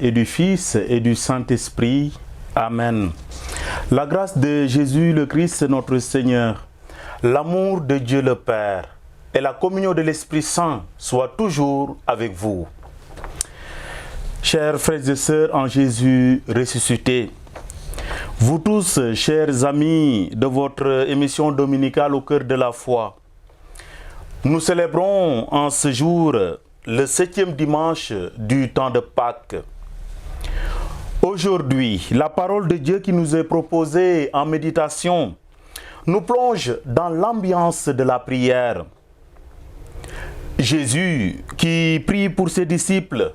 et du Fils et du Saint-Esprit. Amen. La grâce de Jésus le Christ notre Seigneur, l'amour de Dieu le Père et la communion de l'Esprit Saint soient toujours avec vous. Chers frères et sœurs en Jésus ressuscité, vous tous, chers amis de votre émission dominicale au cœur de la foi, nous célébrons en ce jour le 7e dimanche du temps de Pâques. Aujourd'hui, la parole de Dieu qui nous est proposée en méditation nous plonge dans l'ambiance de la prière. Jésus qui prie pour ses disciples,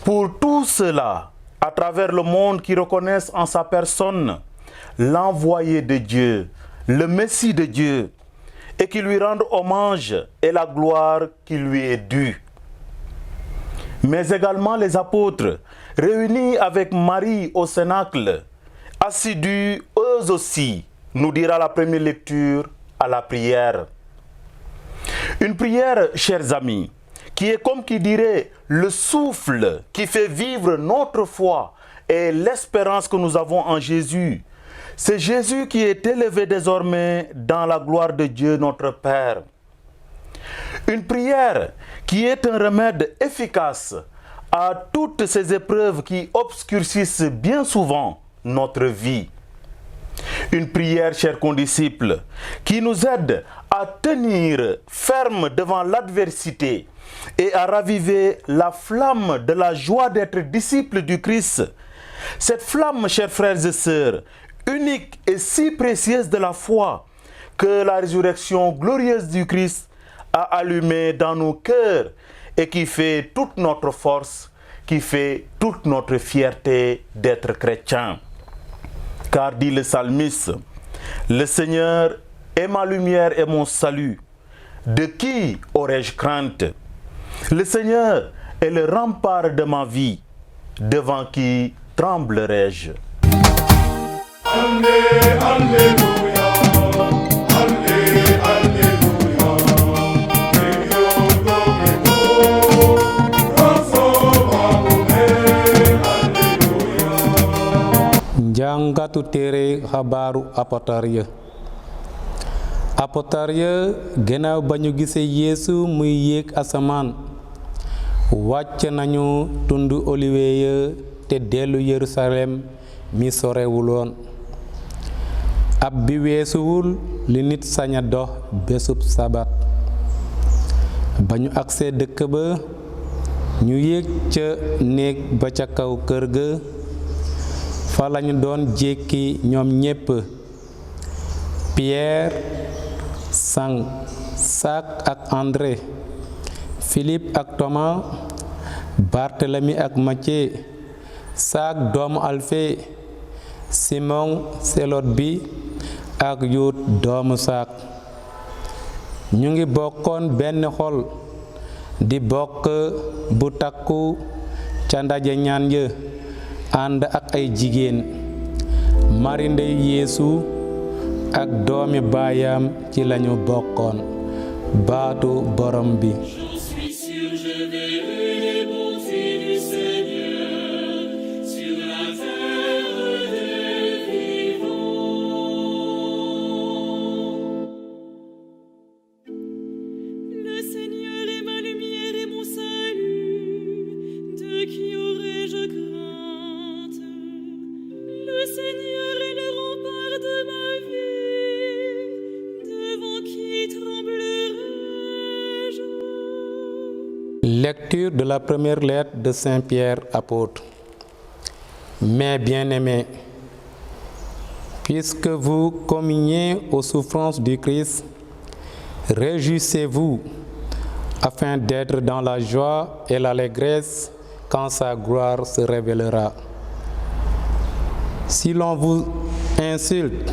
pour tous ceux-là à travers le monde qui reconnaissent en sa personne l'envoyé de Dieu, le Messie de Dieu, et qui lui rendent hommage et la gloire qui lui est due. Mais également les apôtres, réunis avec Marie au Cénacle, assidus eux aussi, nous dira la première lecture, à la prière. Une prière, chers amis, qui est comme qui dirait le souffle qui fait vivre notre foi et l'espérance que nous avons en Jésus. C'est Jésus qui est élevé désormais dans la gloire de Dieu notre Père. Une prière qui est un remède efficace à toutes ces épreuves qui obscurcissent bien souvent notre vie. Une prière, chers condisciples, qui nous aide à tenir ferme devant l'adversité et à raviver la flamme de la joie d'être disciples du Christ. Cette flamme, chers frères et sœurs, unique et si précieuse de la foi que la résurrection glorieuse du Christ a allumée dans nos cœurs et qui fait toute notre force, qui fait toute notre fierté d'être chrétiens. Car dit le psalmiste, le Seigneur est ma lumière et mon salut. De qui aurais-je crainte? Le Seigneur est le rempart de ma vie. Devant qui tremblerai-je? Alléluia, Alléluia. Jàngatu téere xabaaru apotarya gannaaw ba ñu gisee Yeesu muy yéeg asamaan wàcc nañu tund Oliwe ya te dellu Yerusalem mi sorewuloon ab bi weesuwul li nit sañ a dox bésub sabat ba ñu agsee dëkk ba ñu yéeg ca néeg ba ca kaw kër ga fa lañu doon jékki ñoom ñépp Pierre, Sak ak André, Philippe ak Thomas, Barthélemy ak Matthieu, Sak doomu Alphe, Simon selot bi ak Yuut doomu Sak. ñu ngi bokkoon benn xol di bokk bu takku ca ndaje ñaan ya ànd ak ay jigéen Mari ndey Yeesu ak doomi baayam ci lañu bokkoon baatu borom bi. Lecture de la première lettre de Saint Pierre apôtre. Mes bien-aimés, puisque vous communiez aux souffrances du Christ, réjouissez-vous afin d'être dans la joie et l'allégresse quand sa gloire se révélera. Si l'on vous insulte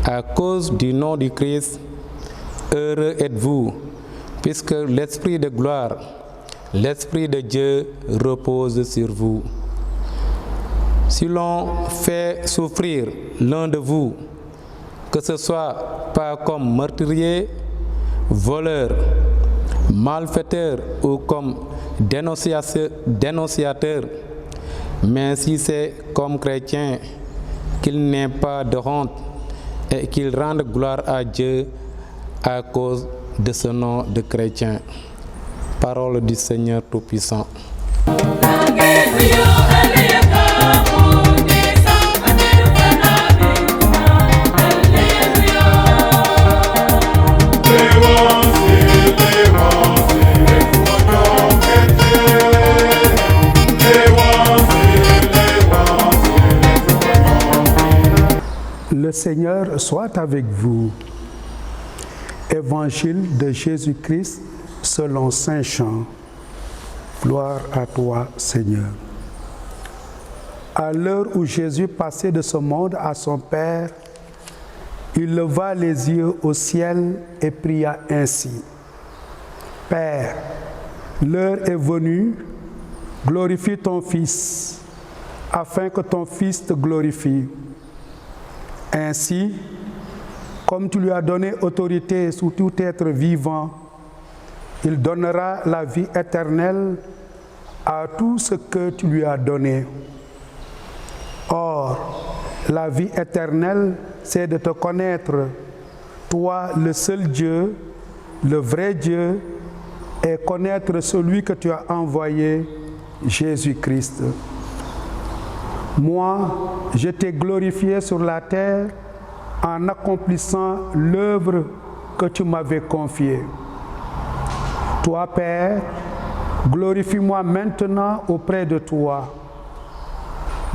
à cause du nom du Christ, heureux êtes-vous, puisque l'Esprit de gloire, l'Esprit de Dieu repose sur vous. Si l'on fait souffrir l'un de vous, que ce soit pas comme meurtrier, voleur, malfaiteur ou comme dénonciateur, Mais si c'est comme chrétien qu'il n'ait pas de honte et qu'il rende gloire à Dieu à cause de ce nom de chrétien. Parole du Seigneur Tout-Puissant. Le Seigneur soit avec vous. Évangile de Jésus-Christ selon Saint Jean. Gloire à toi, Seigneur. À l'heure où Jésus passait de ce monde à son Père, il leva les yeux au ciel et pria ainsi. Père, l'heure est venue, glorifie ton Fils, afin que ton Fils te glorifie. Ainsi, comme tu lui as donné autorité sur tout être vivant, il donnera la vie éternelle à tout ce que tu lui as donné. Or, la vie éternelle, c'est de te connaître, toi le seul Dieu, le vrai Dieu, et connaître celui que tu as envoyé, Jésus-Christ. Moi, je t'ai glorifié sur la terre en accomplissant l'œuvre que tu m'avais confiée. Toi, Père, glorifie-moi maintenant auprès de toi.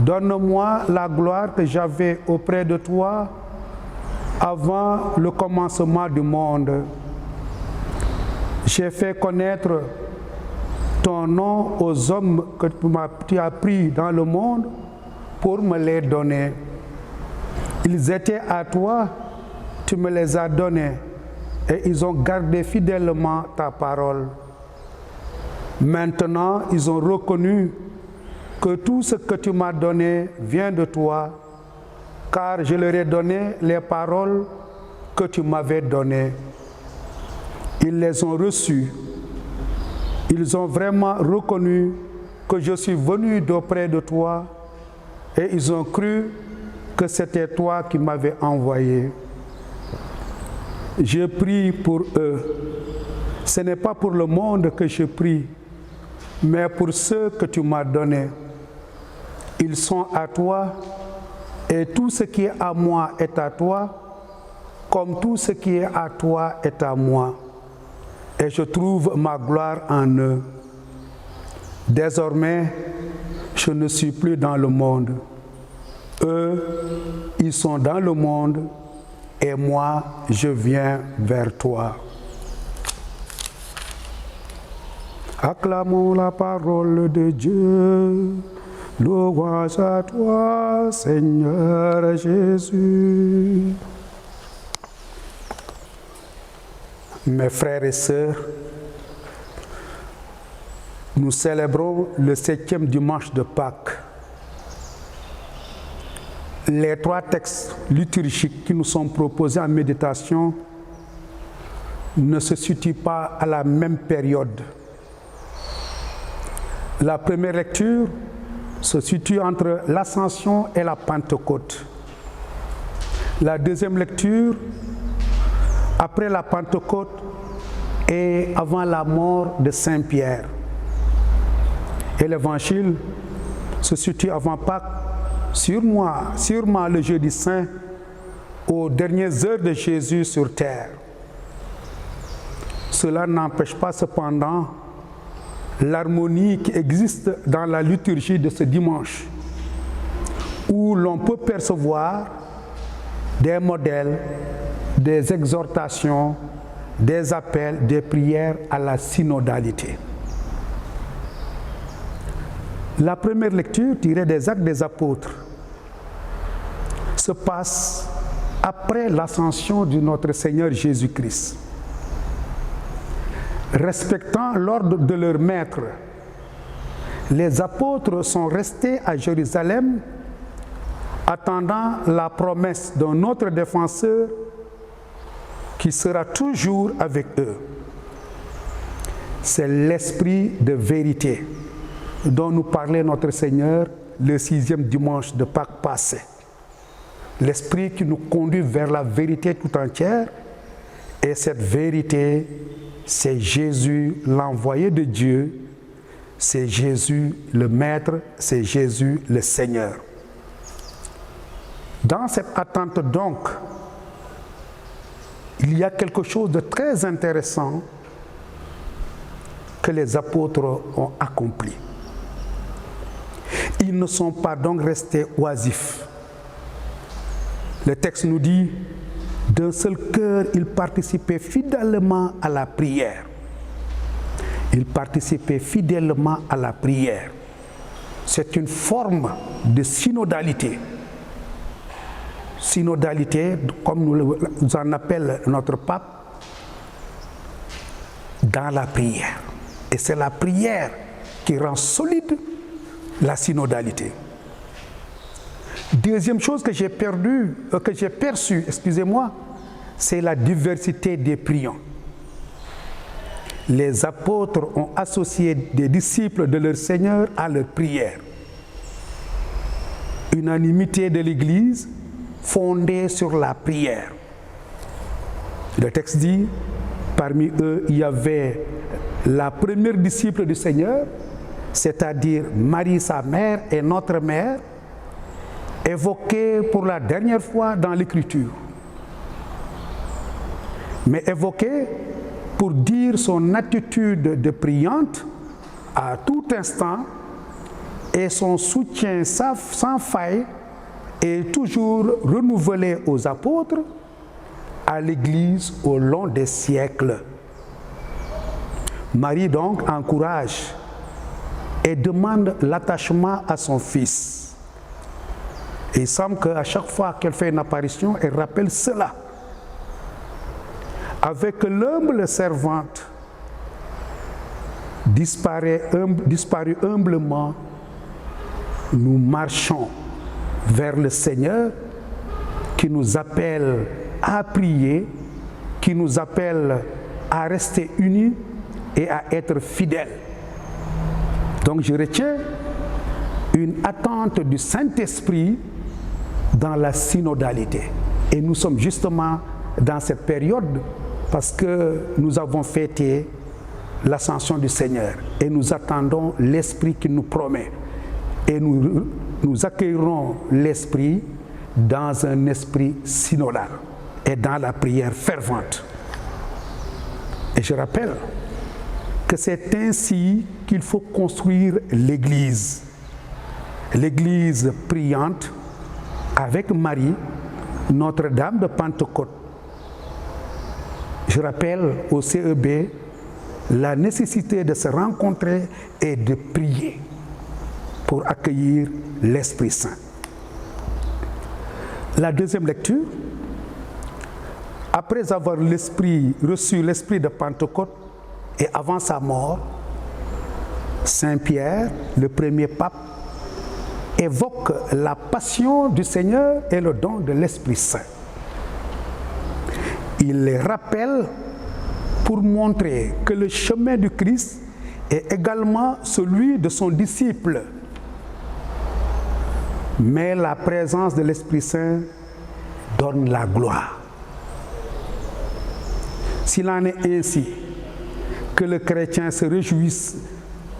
Donne-moi la gloire que j'avais auprès de toi avant le commencement du monde. J'ai fait connaître ton nom aux hommes que tu as pris dans le monde pour me les donner. Ils étaient à toi, tu me les as donnés, et ils ont gardé fidèlement ta parole. Maintenant, ils ont reconnu que tout ce que tu m'as donné vient de toi, car je leur ai donné les paroles que tu m'avais données. Ils les ont reçues. Ils ont vraiment reconnu que je suis venu d'auprès de toi, et ils ont cru que c'était toi qui m'avais envoyé. Je prie pour eux. Ce n'est pas pour le monde que je prie, mais pour ceux que tu m'as donnés. Ils sont à toi, et tout ce qui est à moi est à toi, comme tout ce qui est à toi est à moi. Et je trouve ma gloire en eux. Désormais, je ne suis plus dans le monde. Eux, ils sont dans le monde, et moi, je viens vers toi. Acclamons la parole de Dieu. Louange à toi, Seigneur Jésus. Mes frères et sœurs, nous célébrons le 7e dimanche de Pâques. Les 3 textes liturgiques qui nous sont proposés en méditation ne se situent pas à la même période. La première lecture se situe entre l'Ascension et la Pentecôte. La deuxième lecture, après la Pentecôte et avant la mort de Saint Pierre. Et l'Évangile se situe avant Pâques, sûrement le jeudi saint, aux dernières heures de Jésus sur terre. Cela n'empêche pas cependant l'harmonie qui existe dans la liturgie de ce dimanche, où l'on peut percevoir des modèles, des exhortations, des appels, des prières à la synodalité. La première lecture, tirée des Actes des Apôtres, se passe après l'ascension de notre Seigneur Jésus-Christ. Respectant l'ordre de leur maître, les apôtres sont restés à Jérusalem, attendant la promesse d'un autre défenseur qui sera toujours avec eux. C'est l'Esprit de vérité dont nous parlait notre Seigneur le 6e dimanche de Pâques passé. L'Esprit qui nous conduit vers la vérité tout entière. Et cette vérité, c'est Jésus, l'envoyé de Dieu. C'est Jésus le Maître, c'est Jésus le Seigneur. Dans cette attente donc, il y a quelque chose de très intéressant que les apôtres ont accompli. Ils ne sont pas donc restés oisifs. Le texte nous dit, d'un seul cœur, ils participaient fidèlement à la prière. Ils participaient fidèlement à la prière. C'est une forme de synodalité. Synodalité, comme nous en appelle notre pape, dans la prière. Et c'est la prière qui rend solide la synodalité. Deuxième chose que j'ai perçue, c'est la diversité des priants. Les apôtres ont associé des disciples de leur Seigneur à leur prière. Unanimité de l'Église fondée sur la prière. Le texte dit, parmi eux, il y avait la première disciple du Seigneur, c'est-à-dire Marie, sa mère, et notre mère, évoquée pour la dernière fois dans l'Écriture. Mais évoquée pour dire son attitude de priante à tout instant et son soutien sans faille est toujours renouvelé aux apôtres, à l'Église au long des siècles. Marie donc encourage et demande l'attachement à son Fils. Et il semble qu'à chaque fois qu'elle fait une apparition, elle rappelle cela. Avec l'humble servante, disparue humblement, nous marchons vers le Seigneur qui nous appelle à prier, qui nous appelle à rester unis et à être fidèles. Donc je retiens une attente du Saint-Esprit dans la synodalité. Et nous sommes justement dans cette période parce que nous avons fêté l'ascension du Seigneur et nous attendons l'Esprit qui nous promet. Et nous accueillerons l'Esprit dans un esprit synodal et dans la prière fervente. Et je rappelle que c'est ainsi qu'il faut construire l'Église. L'Église priante avec Marie, Notre-Dame de Pentecôte. Je rappelle au CEB la nécessité de se rencontrer et de prier pour accueillir l'Esprit Saint. La deuxième lecture, après avoir reçu l'Esprit de Pentecôte et avant sa mort, Saint Pierre, le premier pape, évoque la passion du Seigneur et le don de l'Esprit Saint. Il les rappelle pour montrer que le chemin du Christ est également celui de son disciple. Mais la présence de l'Esprit Saint donne la gloire. S'il en est ainsi, que le chrétien se réjouisse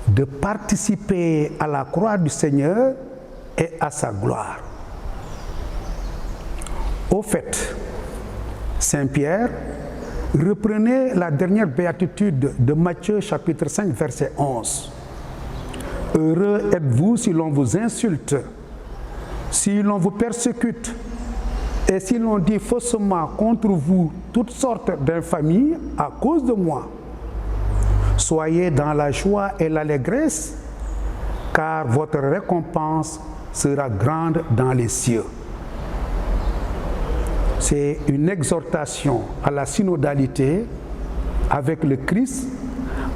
de participer à la croix du Seigneur et à sa gloire. Au fait, Saint Pierre reprenait la dernière béatitude de Matthieu chapitre 5 verset 11. Heureux êtes-vous si l'on vous insulte, si l'on vous persécute et si l'on dit faussement contre vous toutes sortes d'infamies à cause de moi. Soyez dans la joie et l'allégresse, car votre récompense sera grande dans les cieux. C'est une exhortation à la synodalité avec le Christ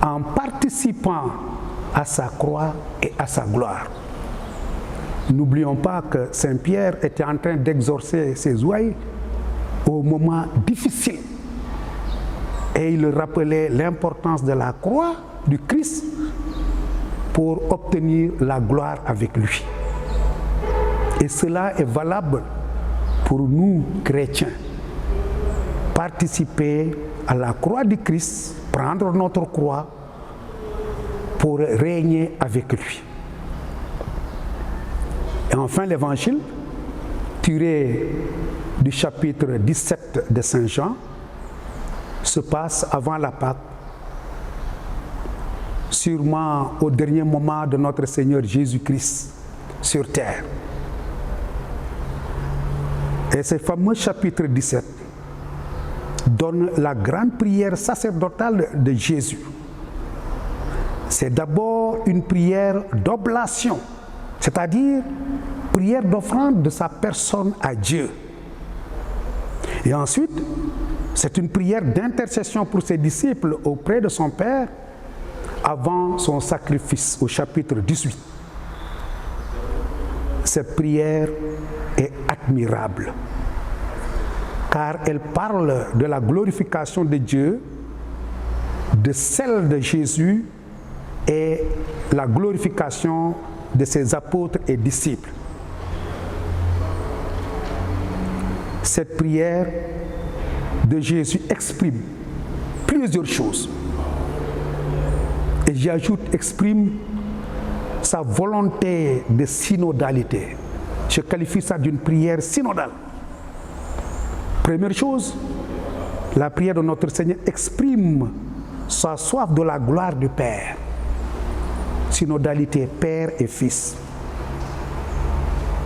en participant à sa croix et à sa gloire. N'oublions pas que Saint Pierre était en train d'exorcer ses ouailles au moment difficile. Et il rappelait l'importance de la croix du Christ pour obtenir la gloire avec lui. Et cela est valable pour nous, chrétiens. Participer à la croix du Christ, prendre notre croix pour régner avec lui. Et enfin, l'évangile, tiré du chapitre 17 de Saint Jean, se passe avant la Pâque, sûrement au dernier moment de notre Seigneur Jésus-Christ sur terre. Et ce fameux chapitre 17 donne la grande prière sacerdotale de Jésus. C'est d'abord une prière d'oblation, c'est-à-dire prière d'offrande de sa personne à Dieu. Et ensuite, c'est une prière d'intercession pour ses disciples auprès de son Père avant son sacrifice au chapitre 18. Cette prière est admirable car elle parle de la glorification de Dieu, de celle de Jésus et la glorification de ses apôtres et disciples. Cette prière de Jésus exprime plusieurs choses. Et j'ajoute, exprime sa volonté de synodalité. Je qualifie ça d'une prière synodale. Première chose, la prière de notre Seigneur exprime sa soif de la gloire du Père. Synodalité, Père et Fils.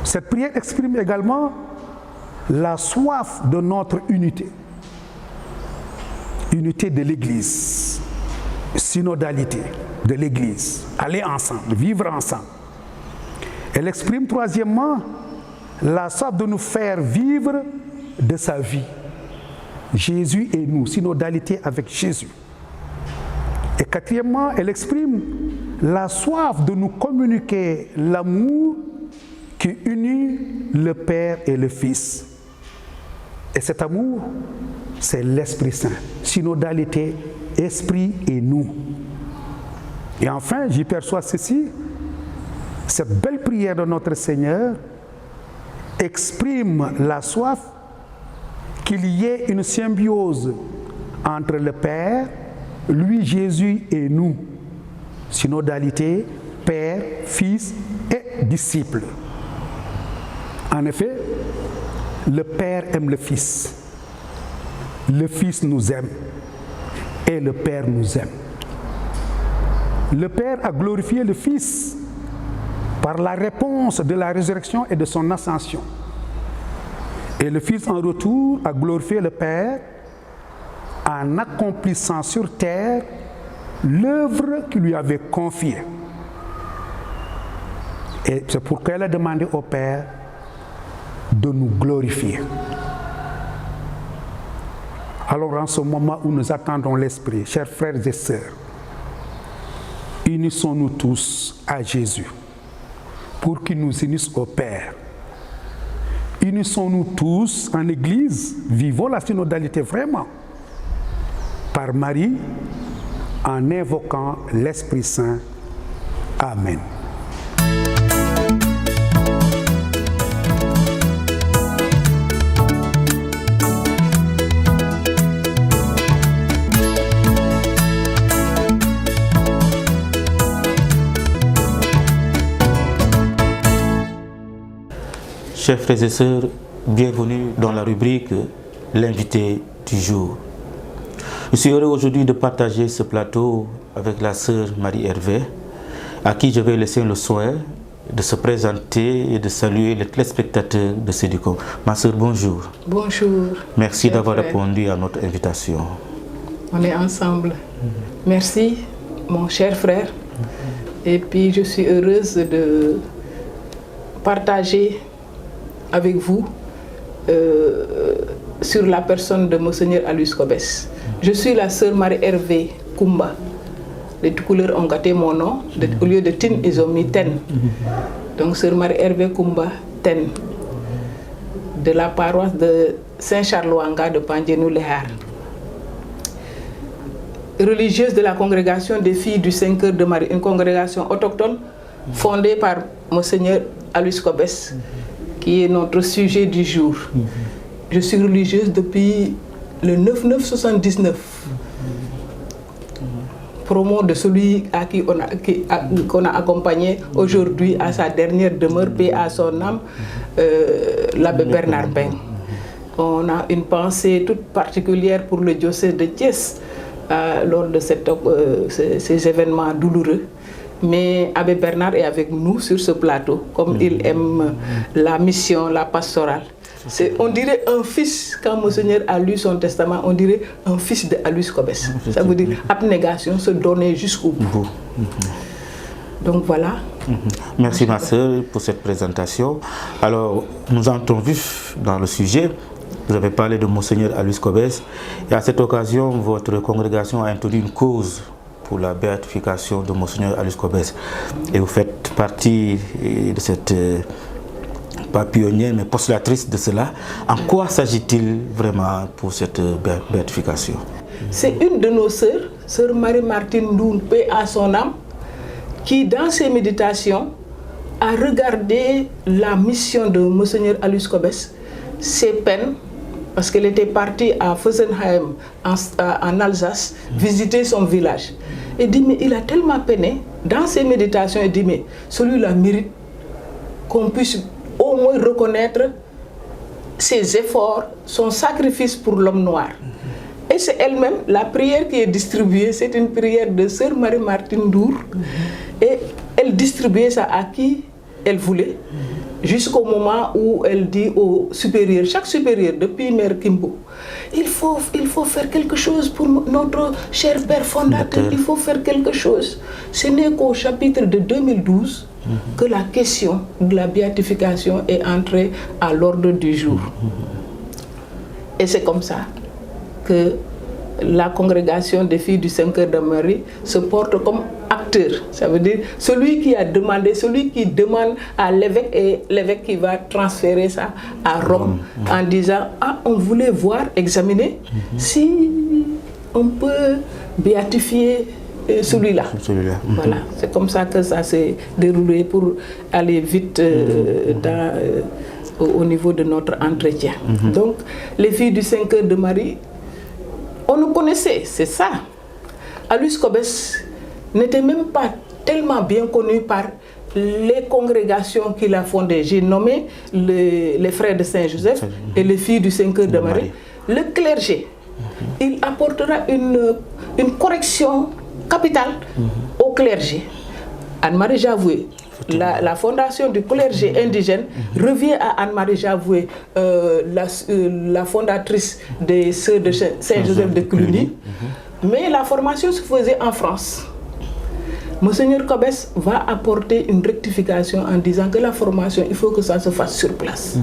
Cette prière exprime également la soif de notre unité. Unité de l'Église. Synodalité de l'Église. Aller ensemble, vivre ensemble. Elle exprime troisièmement la soif de nous faire vivre de sa vie. Jésus et nous, synodalité avec Jésus. Et quatrièmement, elle exprime la soif de nous communiquer l'amour qui unit le Père et le Fils. Et cet amour, c'est l'Esprit Saint. Synodalité, Esprit et nous. Et enfin, j'y perçois ceci, cette belle prière de notre Seigneur exprime la soif qu'il y ait une symbiose entre le Père, lui Jésus et nous. Synodalité, Père, Fils et disciples. En effet, le Père aime le Fils. Le Fils nous aime. Et le Père nous aime. Le Père a glorifié le Fils par la réponse de la résurrection et de son ascension. Et le Fils, en retour, a glorifié le Père en accomplissant sur terre l'œuvre qu'il lui avait confiée. Et c'est pourquoi elle a demandé au Père de nous glorifier. Alors, en ce moment où nous attendons l'Esprit, chers frères et sœurs, unissons-nous tous à Jésus pour qu'il nous unisse au Père. Unissons-nous tous en Église, vivons la synodalité vraiment, par Marie, en invoquant l'Esprit Saint. Amen. Chers frères et sœurs, bienvenue dans la rubrique L'invité du jour. Je suis heureux aujourd'hui de partager ce plateau avec la sœur Marie-Hervé, à qui je vais laisser le soin de se présenter et de saluer les téléspectateurs de Sédicom. Ma sœur, bonjour. Bonjour. Merci d'avoir répondu à notre invitation. On est ensemble. Merci, mon cher frère. Et puis, je suis heureuse de partager avec vous sur la personne de Monseigneur Aloys Kobes. Je suis la sœur Marie-Hervé Kumba. Les couleurs ont gâté mon nom. Au lieu de Tin, ils ont mis Ten. Donc, sœur Marie-Hervé Kumba Ten, de la paroisse de Saint-Charles-Wanga de Pandjenou-Lehar. Religieuse de la congrégation des filles du 5 heures de Marie, une congrégation autochtone fondée par Monseigneur Aloys Kobes, qui est notre sujet du jour. Je suis religieuse depuis le 9/9/79. Promo de celui à qui qu'on a accompagné aujourd'hui à sa dernière demeure, paix à son âme, l'abbé Bernard Beng. On a une pensée toute particulière pour le diocèse de Thiès lors de ces événements douloureux. Mais Abbé Bernard est avec nous sur ce plateau, comme il aime la mission, la pastorale. On dirait un fils, quand Monseigneur a lu son testament, on dirait un fils de Aloys Cobès. Ça veut dire abnégation, se donner jusqu'au bout. Donc voilà. Merci ma sœur pour cette présentation. Alors, nous entrons vif dans le sujet. Vous avez parlé de Monseigneur Aloys Cobès. Et à cette occasion, votre congrégation a introduit une cause pour la béatification de Monseigneur Aloys Cobès. Et vous faites partie de cette... pas pionnière, mais postulatrice de cela. En quoi s'agit-il vraiment pour cette béatification? C'est une de nos sœurs, sœur Marie-Martine Ndoun, paix à son âme, qui dans ses méditations a regardé la mission de Monseigneur Aloys Cobès, ses peines, parce qu'elle était partie à Fessenheim, en Alsace, visiter son village. Et dit, mais il a tellement peiné, dans ses méditations, il dit, mais celui-là mérite qu'on puisse au moins reconnaître ses efforts, son sacrifice pour l'homme noir. Et c'est elle-même, la prière qui est distribuée, c'est une prière de sœur Marie-Martine Ndour. Et elle distribuait ça à qui elle voulait, jusqu'au moment où elle dit au supérieur, chaque supérieur, depuis Mère Kimbo, il faut faire quelque chose pour notre cher père fondateur, il faut faire quelque chose. Ce n'est qu'au chapitre de 2012 que la question de la béatification est entrée à l'ordre du jour. Et c'est comme ça que la congrégation des filles du Saint-Cœur de Marie se porte comme acteur. Ça veut dire celui qui a demandé, celui qui demande à l'évêque et l'évêque qui va transférer ça à Rome en disant « Ah, on voulait voir, examiner si on peut béatifier celui-là. » Voilà, c'est comme ça que ça s'est déroulé pour aller vite au niveau de notre entretien. Donc, les filles du Saint-Cœur de Marie, on nous connaissait, c'est ça. Aloys Cobès n'était même pas tellement bien connu par les congrégations qu'il a fondées. J'ai nommé les frères de Saint-Joseph et les filles du Saint-Cœur de Marie. Le clergé, il apportera une correction capitale au clergé. Anne-Marie Javoué, la fondation du clergé indigène revient à Anne-Marie Javoué, la fondatrice des Sœurs de Saint-Joseph de Cluny. Mais la formation se faisait en France. Monseigneur Cobès va apporter une rectification en disant que la formation, il faut que ça se fasse sur place.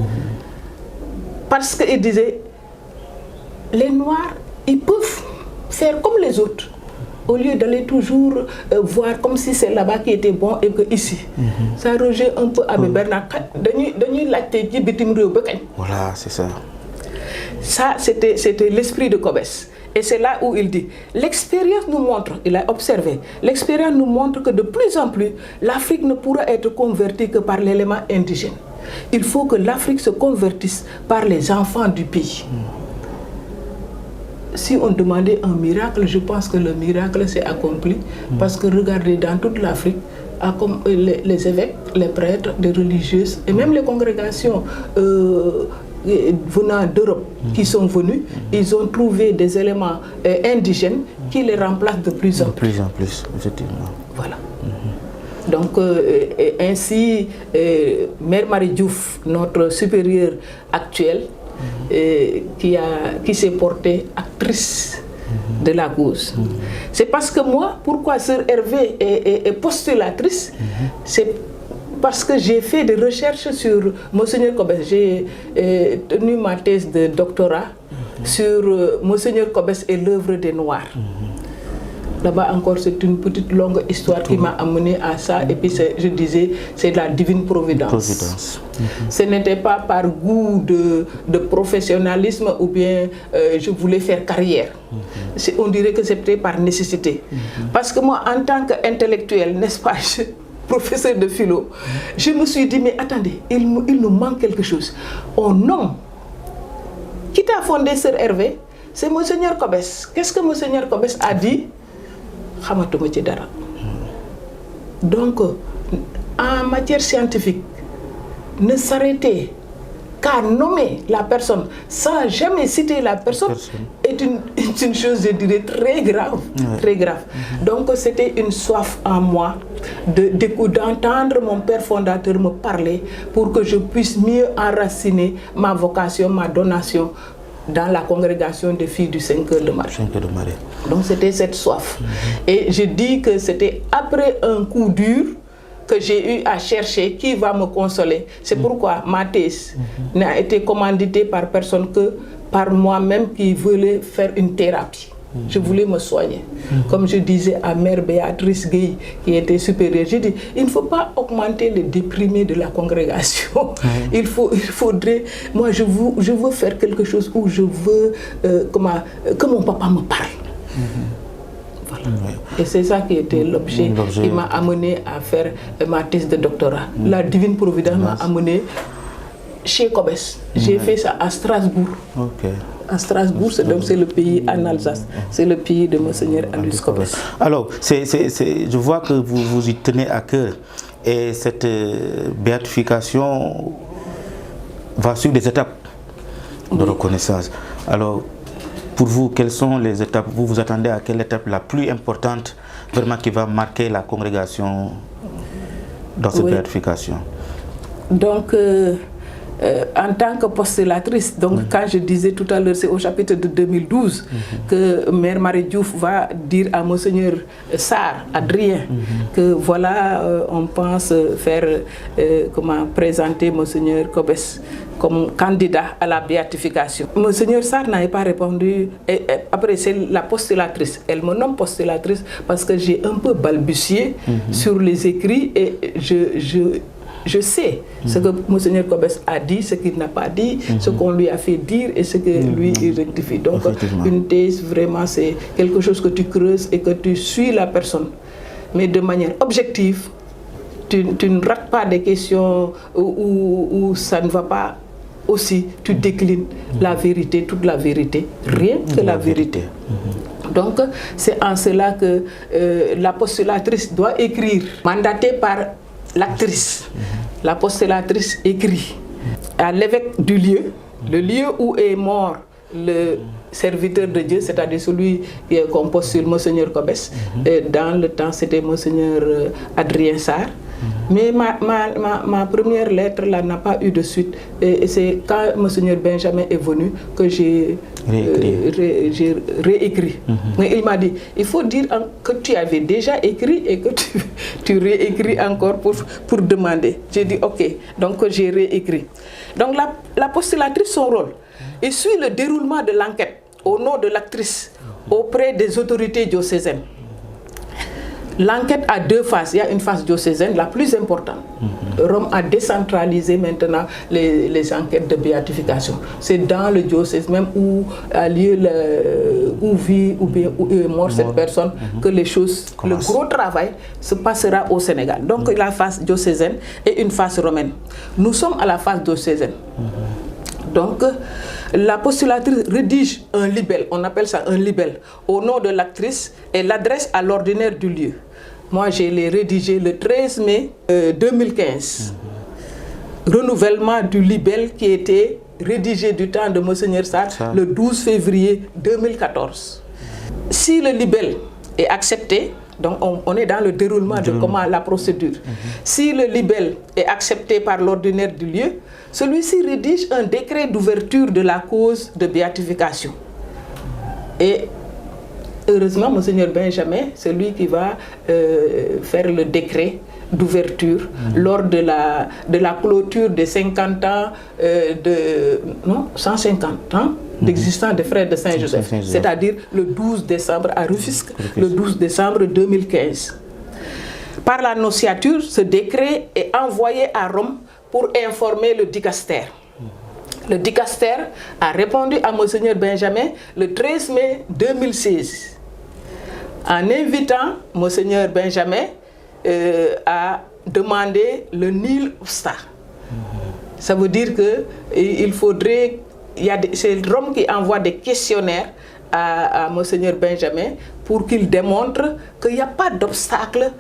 Parce qu'il disait, les Noirs, ils peuvent faire comme les autres, au lieu d'aller toujours voir comme si c'est là-bas qui était bon et que ici. Ça rejoint un peu Abbé Bernard. Voilà, c'est ça. Ça, c'était l'esprit de Cobès. Et c'est là où il dit, l'expérience nous montre, il a observé, l'expérience nous montre que de plus en plus, l'Afrique ne pourra être convertie que par l'élément indigène. Il faut que l'Afrique se convertisse par les enfants du pays. Si on demandait un miracle, je pense que le miracle s'est accompli. Parce que regardez, dans toute l'Afrique, les évêques, les prêtres, les religieuses et même les congrégations venant d'Europe qui sont venus, ils ont trouvé des éléments indigènes qui les remplacent de plus en plus. De plus en plus, effectivement. Voilà. Donc, ainsi, Mère Marie Diouf, notre supérieure actuelle, qui s'est portée actrice de la cause. C'est parce que moi, pourquoi Sœur Hervé est postulatrice, c'est parce que j'ai fait des recherches sur Monseigneur Cobès. J'ai tenu ma thèse de doctorat sur Monseigneur Cobès et l'œuvre des Noirs. Là-bas encore, c'est une petite longue histoire qui m'a amené à ça. Et puis, je disais, c'est de la divine providence. Ce n'était pas par goût de professionnalisme ou bien je voulais faire carrière. On dirait que c'était par nécessité. Parce que moi, en tant qu'intellectuel, n'est-ce pas, professeur de philo, je me suis dit, mais attendez, il nous manque quelque chose. On nomme. Qui t'a fondé Sœur Hervé? C'est Monseigneur Kobes. Qu'est-ce que Monseigneur Kobes a dit? Donc, en matière scientifique, ne s'arrêter qu'à nommer la personne sans jamais citer la personne est une chose, je dirais, très grave. Très grave. Donc, c'était une soif en moi d'entendre mon père fondateur me parler pour que je puisse mieux enraciner ma vocation, ma donation dans la congrégation des filles du 5 heures de Marie. Donc, c'était cette soif. Et je dis que c'était après un coup dur que j'ai eu à chercher qui va me consoler. C'est pourquoi ma thèse n'a été commanditée par personne que par moi-même qui voulais faire une thérapie. Je voulais me soigner. Comme je disais à Mère Béatrice Gueye, qui était supérieure, j'ai dit, il ne faut pas augmenter les déprimés de la congrégation. Il faudrait, moi je veux faire quelque chose où je veux que mon papa me parle. Voilà. Et c'est ça qui était l'objet qui m'a amené à faire ma thèse de doctorat. La divine providence m'a amené chez Kobes. J'ai fait ça à Strasbourg. À Strasbourg, c'est le pays en Alsace. C'est le pays de Monseigneur Aloys Kobes. Alors, je vois que vous y tenez à cœur. Et cette béatification va suivre des étapes de reconnaissance. Alors, pour vous, quelles sont les étapes? Vous vous attendez à quelle étape la plus importante, vraiment qui va marquer la congrégation dans cette béatification? Donc, en tant que postulatrice, donc quand je disais tout à l'heure, c'est au chapitre de 2012 que Mère Marie Diouf va dire à Monseigneur Sarr, Adrien, que voilà, on pense faire, présenter Monseigneur Kobes comme candidat à la béatification. Monseigneur Sarr n'avait pas répondu. Et après, c'est la postulatrice. Elle me nomme postulatrice parce que j'ai un peu balbutié sur les écrits et je sais ce que Monseigneur Kobes a dit, ce qu'il n'a pas dit, ce qu'on lui a fait dire et ce que lui il rectifie. Donc une thèse, vraiment, c'est quelque chose que tu creuses et que tu suis la personne, mais de manière objective. Tu ne rates pas des questions où ça ne va pas. Aussi, tu déclines la vérité, toute la vérité, rien que la vérité. Donc, c'est en cela que la postulatrice doit écrire, mandatée par l'actrice. La postulatrice écrit à l'évêque du lieu, le lieu où est mort le serviteur de Dieu, c'est-à-dire celui qu'on postule, Monseigneur Kobes. Dans le temps, c'était Monseigneur Adrien Sarr. Mais ma première lettre là n'a pas eu de suite. Et c'est quand Monseigneur Benjamin est venu que j'ai réécrit. Mais il m'a dit, il faut dire que tu avais déjà écrit et que tu réécris encore pour demander. J'ai dit ok, donc j'ai réécrit. Donc la postulatrice, son rôle, il suit le déroulement de l'enquête au nom de l'actrice auprès des autorités diocésaines. L'enquête a deux phases. Il y a une phase diocésaine, la plus importante. Rome a décentralisé maintenant les enquêtes de béatification. C'est dans le diocèse même où a lieu, où vit ou bien où est mort cette personne que les choses, le gros travail se passera au Sénégal. Donc la phase diocésaine et une phase romaine. Nous sommes à la phase diocésaine. Donc, la postulatrice rédige un libelle, on appelle ça un libelle, au nom de l'actrice et l'adresse à l'ordinaire du lieu. Moi, je l'ai rédigé le 13 mai 2015. Renouvellement du libelle qui était rédigé du temps de Monseigneur Sarr le 12 février 2014. Si le libelle est accepté, donc on est dans le déroulement de comment la procédure. Si le libelle est accepté par l'ordinaire du lieu, celui-ci rédige un décret d'ouverture de la cause de béatification. Et heureusement, Monseigneur Benjamin, c'est lui qui va faire le décret d'ouverture lors de la clôture des 50 ans, 150 ans d'existence des frères de Saint-Joseph, c'est-à-dire le 12 décembre à Rufisque, le 12 décembre 2015. Par la nociature, ce décret est envoyé à Rome pour informer le dicaster. Le dicaster a répondu à Monseigneur Benjamin le 13 mai 2016 en invitant Monseigneur Benjamin à demander le nil obsta. Ça veut dire que il faudrait, c'est Rome qui envoie des questionnaires à Monseigneur Benjamin pour qu'il démontre qu'il n'y a pas d'obstacle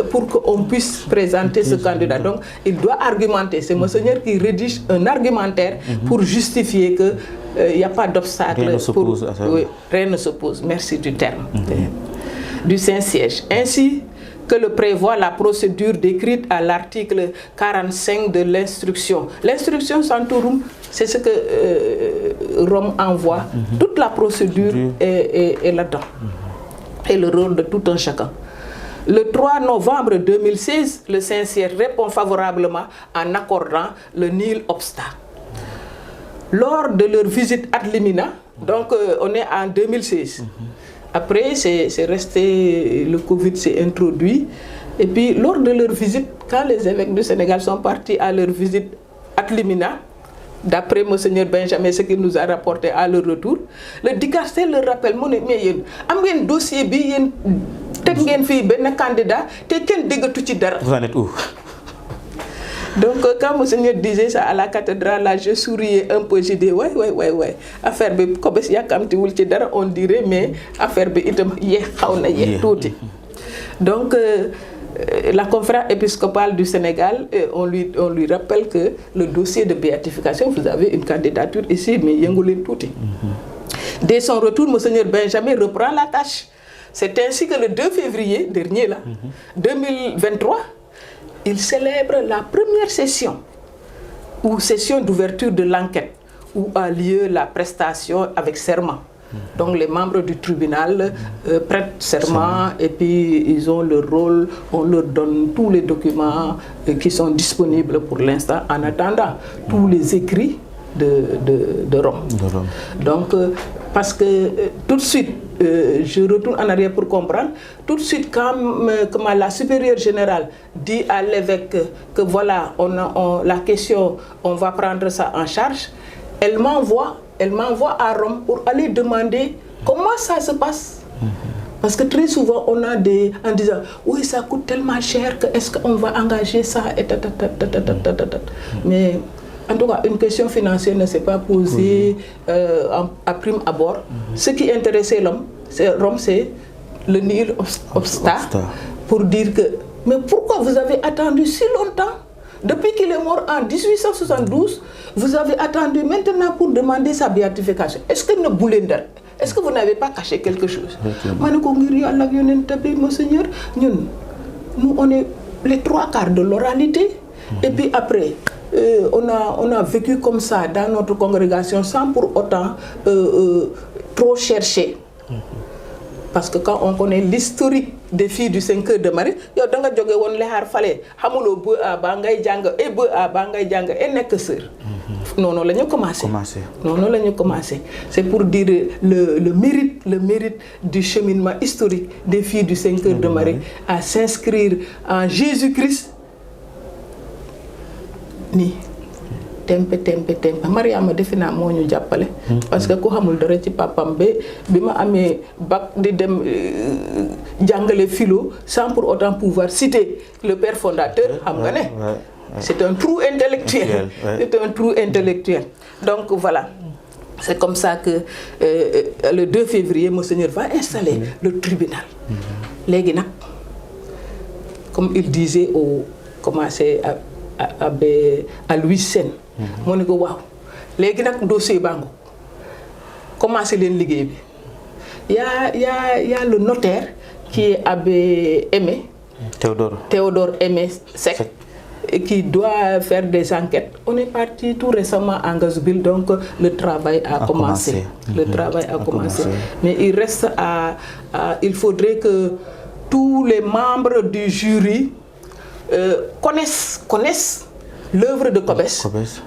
pour qu'on puisse présenter ce candidat. Donc, il doit argumenter. C'est Monseigneur qui rédige un argumentaire pour justifier qu'il n'y a pas d'obstacle. Rien ne s'oppose à ça. Oui, rien ne s'oppose. Merci du terme. Du Saint-Siège. Ainsi que le prévoit la procédure décrite à l'article 45 de l'instruction. L'instruction Santorum, c'est ce que Rome envoie. Toute la procédure est là-dedans. Et le rôle de tout un chacun. Le 3 novembre 2016, le Saint-Siège répond favorablement en accordant le nil obsta. Lors de leur visite ad limina, donc on est en 2016. Après, c'est resté, le Covid s'est introduit. Et puis, lors de leur visite, quand les évêques du Sénégal sont partis à leur visite ad limina, d'après Monseigneur Benjamin, ce qu'il nous a rapporté à leur retour, le dicaster leur rappelle, mais il y a un dossier, il y a un candidat, vous en êtes où? Donc, quand Monseigneur disait ça à la cathédrale, là, je souriais un peu, j'ai dit, ouais. Affaire, on dirait, mais affaire, donc, la conférence épiscopale du Sénégal, on lui rappelle que le dossier de béatification, vous avez une candidature ici, mais Yengolin Touti. Dès son retour, Monseigneur Benjamin reprend la tâche. C'est ainsi que le 2 février dernier, là, 2023, il célèbre la première session, ou session d'ouverture de l'enquête, où a lieu la prestation avec serment. Donc les membres du tribunal prêtent serment et puis ils ont leur rôle, on leur donne tous les documents qui sont disponibles pour l'instant en attendant tous les écrits de Rome. Donc parce que tout de suite, je retourne en arrière pour comprendre, tout de suite quand la supérieure générale dit à l'évêque que voilà, la question, on va prendre ça en charge, elle m'envoie à Rome pour aller demander comment ça se passe. Parce que très souvent, on a en disant, oui, ça coûte tellement cher que est-ce qu'on va engager ça et Mais en tout cas, une question financière ne s'est pas posée à prime abord. Ce qui intéressait Rome, c'est le nil obsta pour dire que, mais pourquoi vous avez attendu si longtemps? Depuis qu'il est mort en 1872, vous avez attendu maintenant pour demander sa béatification. Est-ce que vous n'avez pas caché quelque chose? Monseigneur, nous on est les 3/4 de l'oralité. Et puis après, on a vécu comme ça dans notre congrégation sans pour autant trop chercher. Parce que quand on connaît l'historique des filles du 5 heures de Marie, non, la ñu commencé. Non, la ñu commencé. C'est pour dire le mérite du cheminement historique des filles du 5 heures de Marie à s'inscrire en Jésus-Christ. Ni tempe Mariama defina moo ñu jàppale parce que ku xamul dara ci papam bi ma amee bac di dem jàngale philo sans pour autant pouvoir citer le père fondateur xam nga ne c'est un trou intellectuel. C'est un trou intellectuel. Donc voilà, c'est comme ça que le 2 février Monseigneur va installer le tribunal. Léegi nag comme il disait commencé à Louis Sen. Mo ne ko waaw léegi nag dossier bango commencé leen liggéey bi y a le notaire qui est abbé Aimé Théodore Aimé Seck qui doit faire des enquêtes. On est parti tout récemment à Gazoubil, donc le travail a commencé. Le travail a commencé. Mais il reste il faudrait que tous les membres du jury connaissent l'œuvre de Kobes.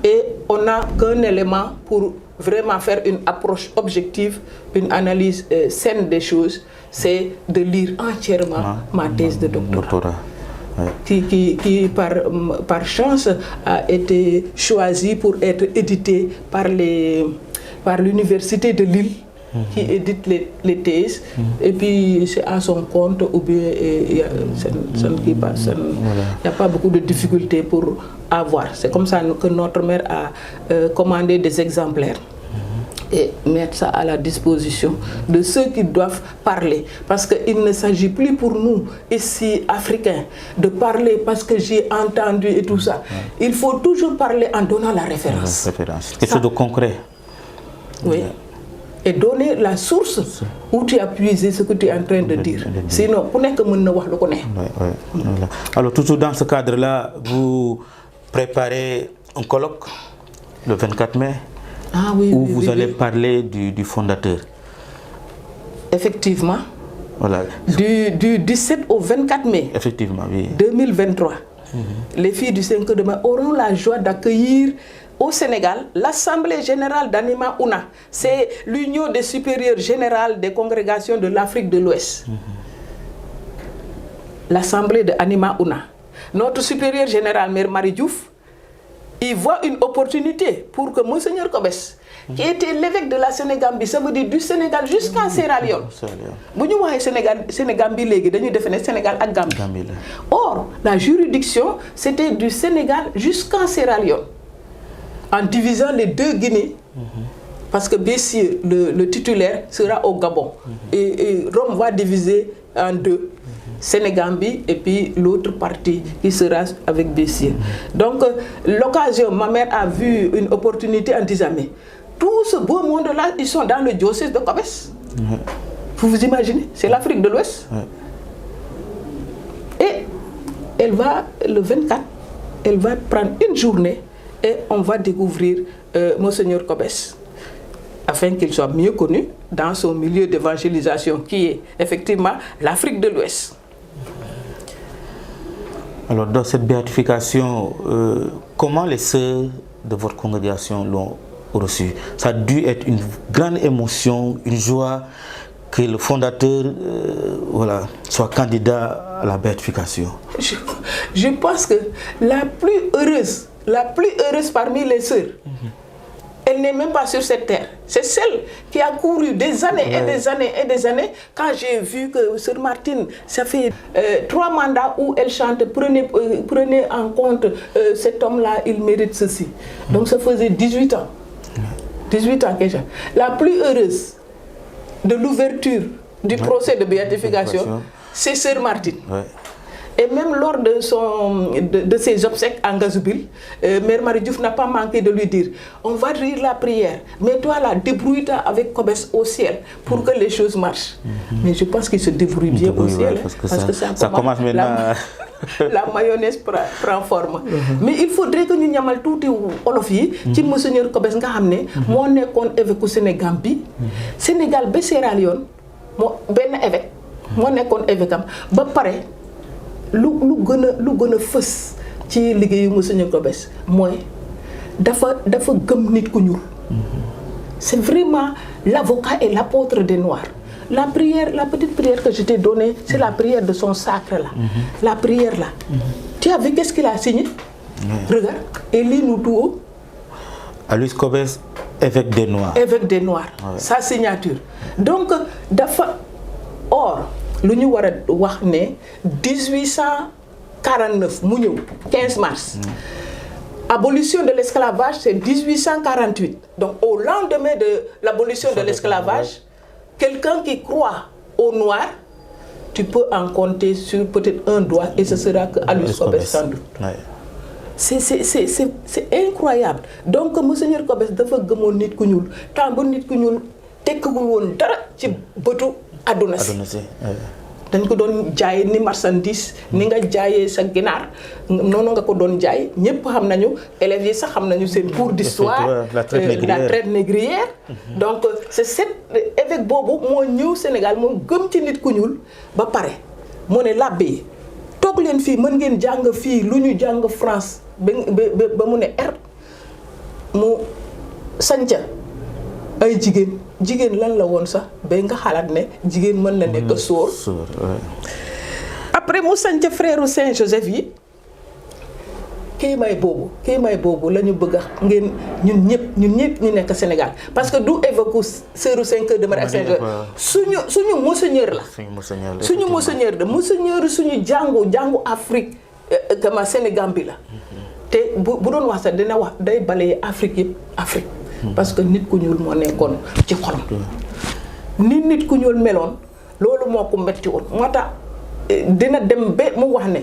Et on n'a qu'un élément pour vraiment faire une approche objective, une analyse saine des choses, c'est de lire entièrement ma thèse de doctorat. Qui par chance a été choisie pour être éditée par l'université de Lille qui édite les thèses, et puis c'est à son compte, ou bien il n'y a pas beaucoup de difficultés pour avoir. C'est comme ça que notre mère a commandé des exemplaires et mettre ça à la disposition de ceux qui doivent parler. Parce qu'il ne s'agit plus pour nous, ici, Africains, de parler parce que j'ai entendu et tout ça. Il faut toujours parler en donnant la référence. Quelque chose de concret. Oui. Et donner la source où tu as puisé ce que tu es en train de dire. Sinon, pour ne que ne wax lu ko ne. Alors, toujours dans ce cadre-là, vous préparez un colloque le 24 mai où vous allez parler du fondateur. Effectivement. Voilà. Du 17 au 24 mai Effectivement, oui. 2023, les filles du 5 de mai auront la joie d'accueillir au Sénégal l'Assemblée générale d'Anima Una. C'est l'Union des supérieurs générales des congrégations de l'Afrique de l'Ouest. L'Assemblée de Anima Una. Notre supérieur général, Mère Marie Diouf, il voit une opportunité pour que Monseigneur Kobes, qui était l'évêque de la Sénégambie, ça veut dire du Sénégal jusqu'à Sierra Leone. Si nous avons Sénégambie, nous avons Sénégal et Gambie. Or, la juridiction, c'était du Sénégal jusqu'à Sierra Leone, en divisant les deux Guinées, parce que Bessir, le titulaire, sera au Gabon. Et Rome va diviser en deux. Sénégambie et puis l'autre partie qui sera avec Bessir. Donc, l'occasion, ma mère a vu une opportunité en disant, mais tout ce beau monde-là, ils sont dans le diocèse de Kobes. Vous vous imaginez? C'est l'Afrique de l'Ouest. Et elle va, le 24, elle va prendre une journée et on va découvrir Monseigneur Kobes, afin qu'il soit mieux connu dans son milieu d'évangélisation qui est effectivement l'Afrique de l'Ouest. Alors, dans cette béatification, comment les sœurs de votre congrégation l'ont reçu? Ça a dû être une grande émotion, une joie que le fondateur soit candidat à la béatification. Je pense que la plus heureuse parmi les sœurs, elle n'est même pas sur cette terre. C'est celle qui a couru des années et des années et des années. Quand j'ai vu que Sœur Martine, ça fait 3 mandats où elle chante, prenez en compte cet homme-là, il mérite ceci. Donc ça faisait 18 ans. 18 ans déjà. La plus heureuse de l'ouverture du procès de béatification, c'est Sœur Martine. Et même lors de ses obsèques en Gazoubil, Mère Marie Diouf n'a pas manqué de lui dire, on va lire la prière, mais toi là, débrouille-toi avec Kobes au ciel pour que les choses marchent. Mais je pense qu'il se débrouille bien au ciel, parce que ça commence maintenant. La mayonnaise prend forme. Mais il faudrait que nous ayons tout olof yi ci Monseigneur Kobes nga xamné mo nekkon évêque au Sénégambie, Sénégal ba Sierra Leone mo ben évêque mo nekkon évêque am ba paré lu gëna fess ci liggéeyu Monseigneur Kobes mooy dafa gëm nit ku ñuul. C'est vraiment l'avocat et l'apôtre des Noirs. La prière, la petite prière que je t'ai donnée, c'est la prière de son sacre là. La prière là. Tu as vu qu'est-ce qu'il a signé? Regarde, et lis-nous tout haut. Aloys Kobes, évêque des Noirs. Évêque des Noirs, sa signature. Donc, or, lu ñu war a wax ne 1849 mu ñëw 15 mars. Abolition de l'esclavage, c'est 1848. Donc, au lendemain de l'abolition de l'esclavage, quelqu'un qui croit au noir, tu peux en compter sur peut-être un doigt et ce sera que Aloys Kobes sans doute. C'est incroyable. Donc, Monseigneur Kobes dafa gëmoon nit ku ñuul tant ba nit ku ñuul tekkagul woon dara ci bëtu àdduna si. dañ ko doon jaay ni marchandise ni nga jaayee sa ginaar noonu nga ko doon jaay ñëpp xam nañu élèves yi sax xam nañu seen cours d'histoire la traite négrière. Donc c'est cet évêque boobu moo ñëw Sénégal moom gëm ci nit ku ñuul ba pare moo ne labbe yi toog leen fii mën ngeen jàng fii lu ñu jàng France ba mu ne mu sanca ay jigéen lan la woon sax ba nga xalaat ne jigéen mën na nekk sóor. Après mu sanc frère Saint Joseph yi kéemaay boobu la ñu bëgg a ngeen ñun ñëpp ñu nekk Sénégal parce que du évoquer sœuru 5 heures de Marie ak suñu monseigneur la. suñu monseigneur de monseigneur suñu jàngu Afrique kama Sénégambie la. te bu doon wax sax dina wax day balayer Afrique yëpp Afrique. parce que nit ku ñuul moo nekkoon ci xolam. nit ku ñuul meloon loolu moo ko metti woon moo tax dina dem ba mu wax ne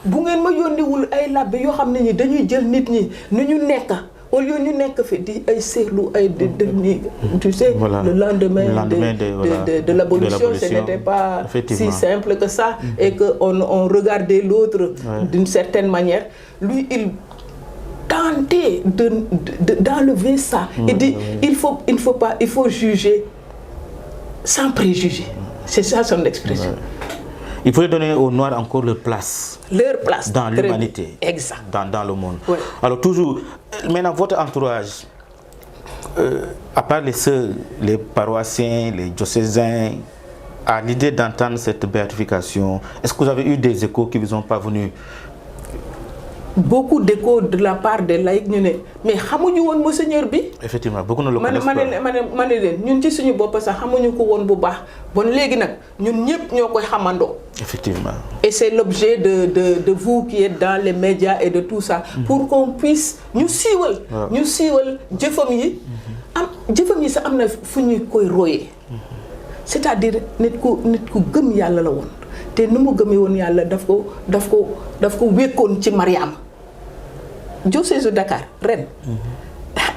bu ngeen ma yónniwul ay labbe yoo xam ne ñi dañuy jël nit ñi nu ñu nekk au lieu ñu nekk fi di ay seetlu ay ni tu sais le lendemain de l'abolition ce n'était pas si simple que ça et que on regardait l'autre d'une certaine manière lui il tentait d'enlever ça et dit il faut juger sans préjugés. C'est ça son expression. Il faut donner aux Noirs encore leur place dans l'humanité, exact, dans le monde. Ouais. Alors toujours, maintenant votre entourage, à part les sœurs, les paroissiens, les diocésains, à l'idée d'entendre cette béatification, est-ce que vous avez eu des échos qui vous ont parvenus? Beaucoup d'échos de la part des laïcs ñu ne mais xamuñu woon monseigneur bi. Effectivement beaucoup ne le connaissent pas. ma ne leen ñun ci suñu bopp sax xamuñu ko woon bu baax bon léegi nag ñun ñëpp ñoo koy xamandoo. Effectivement. Et c'est l'objet de vous qui êtes dans les médias et de tout ça. Pour qu'on puisse ñu siiwal jëfam yi. Jëfam yi sax am na fu ñu koy royee. C'est-à-dire nit ku gëm yàlla la woon te nu mu gëmee woon yàlla daf ko wékkoon ci Mariam. diocèse de Dakar ren.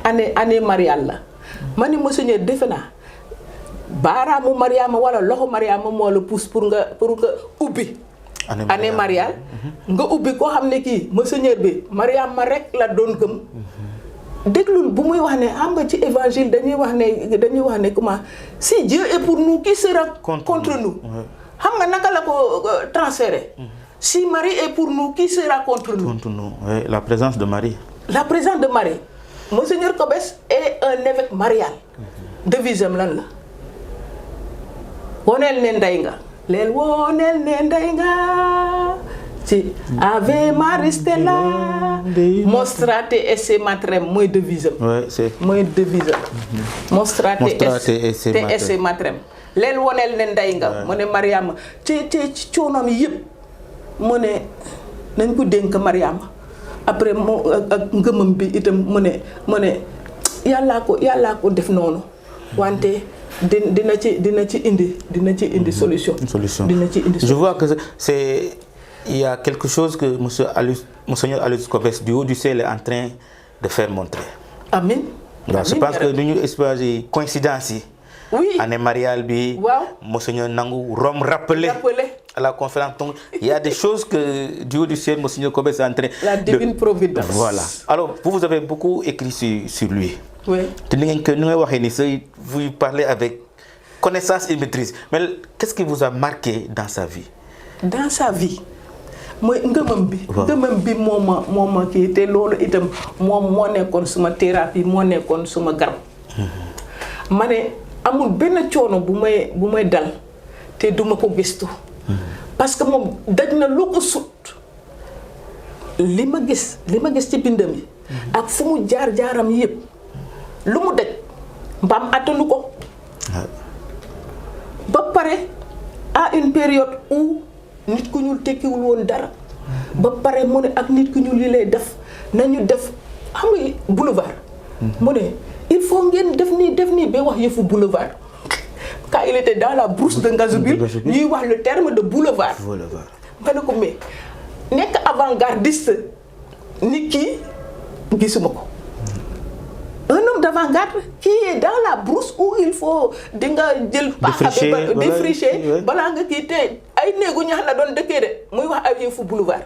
année mariale la. ma ni monseigneur defe naa baaraamu Mariama wala loxo Mariama moo la pousse pour nga ubbi. année mariale nga ubbi koo xam ne kii monseigneur bi Mariama rek la doon gëm. déglul bu muy wax ne xam nga ci évangile dañuy wax ne comment si Dieu est pour nous qui sera contre nous. xam nga naka la ko transféré. Si Marie est pour nous, qui sera contre nous? Contre nous, oui, la présence de Marie. La présence de Marie. Monseigneur Kobes est un évêque marial. Devise am lan la. wonel ne nday nga. leel wonel ne nday nga. ci Ave Maria Stella. Mostrate esse matrem mooy devise am. Oui, c'est. mooy devise am. Mostrate esse matrem. leel wonel ne nday nga. mu ne Mariama ci coonoom yëpp. mu ne nañ ko dénk Mariama après moo ak ngëmam bi itam mu ne yàllaa ko def noonu wante dina ci indi solution. Je vois que il y a quelque chose que Monseigneur Aloys Kobes du haut du ciel est en train de faire montrer. Amin. Je pense que nous espérons coïncidence. Oui. Année mariale bi. Wow. Monseigneur Nangou Rome rappelé. À la conférence. Donc, il y a des choses que du haut du ciel, Monseigneur Kobes est en train la divine providence. Voilà. Alors, vous avez beaucoup écrit sur lui. Oui. Vous parlez avec connaissance et maîtrise. Mais qu'est-ce qui vous a marqué dans sa vie? Dans sa vie mooy ngëmam bi moo ma kii te loolu itam moom moo nekkoon suma thérapie moo nekkoon suma garab. ma ne amul benn coono bu may dal te duma ko gëstu. parce que moom daj na lu ko sut li ma gis ci bindam yi ak fu mu jaaram yëpp lu mu daj mbaam attanu ko ba pare à une période où nit ku ñuul tekkiwul woon dara ba pare mu ne ak nit ku ñuul li lay def nañu def xam nga boulevard mu ne il faut ngeen def nii ba wax yëfu boulevard. Quand il était dans la brousse de Ngazobil, ñuy wax le terme de boulevard. ma ne ko mais nekk avant-gardiste ni kii gisuma ko. Un homme d'avant-garde qui est dans la brousse où il faut di nga jël défricher balaa nga kii te ay néegu ñax la doon dëkkee de muy wax ay yëfu boulevard.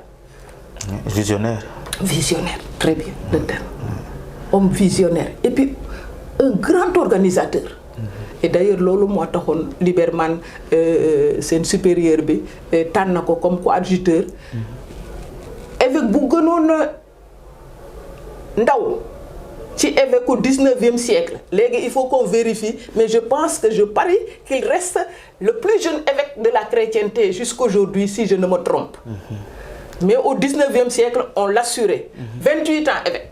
Visionnaire, très bien le terme. Homme visionnaire et puis un grand organisateur. Et d'ailleurs loolu moo taxoon Liberman seen supérieur bi tànn ko comme coadjuteur. évêque bu gënoon ndaw ci évêque au 19e siècle. Léegi il faut qu'on vérifie mais je parie qu'il reste le plus jeune évêque de la chrétienté jusqu'aujourd'hui si je ne me trompe. Mais au 19e siècle, on l'assurait. 28 ans évêque.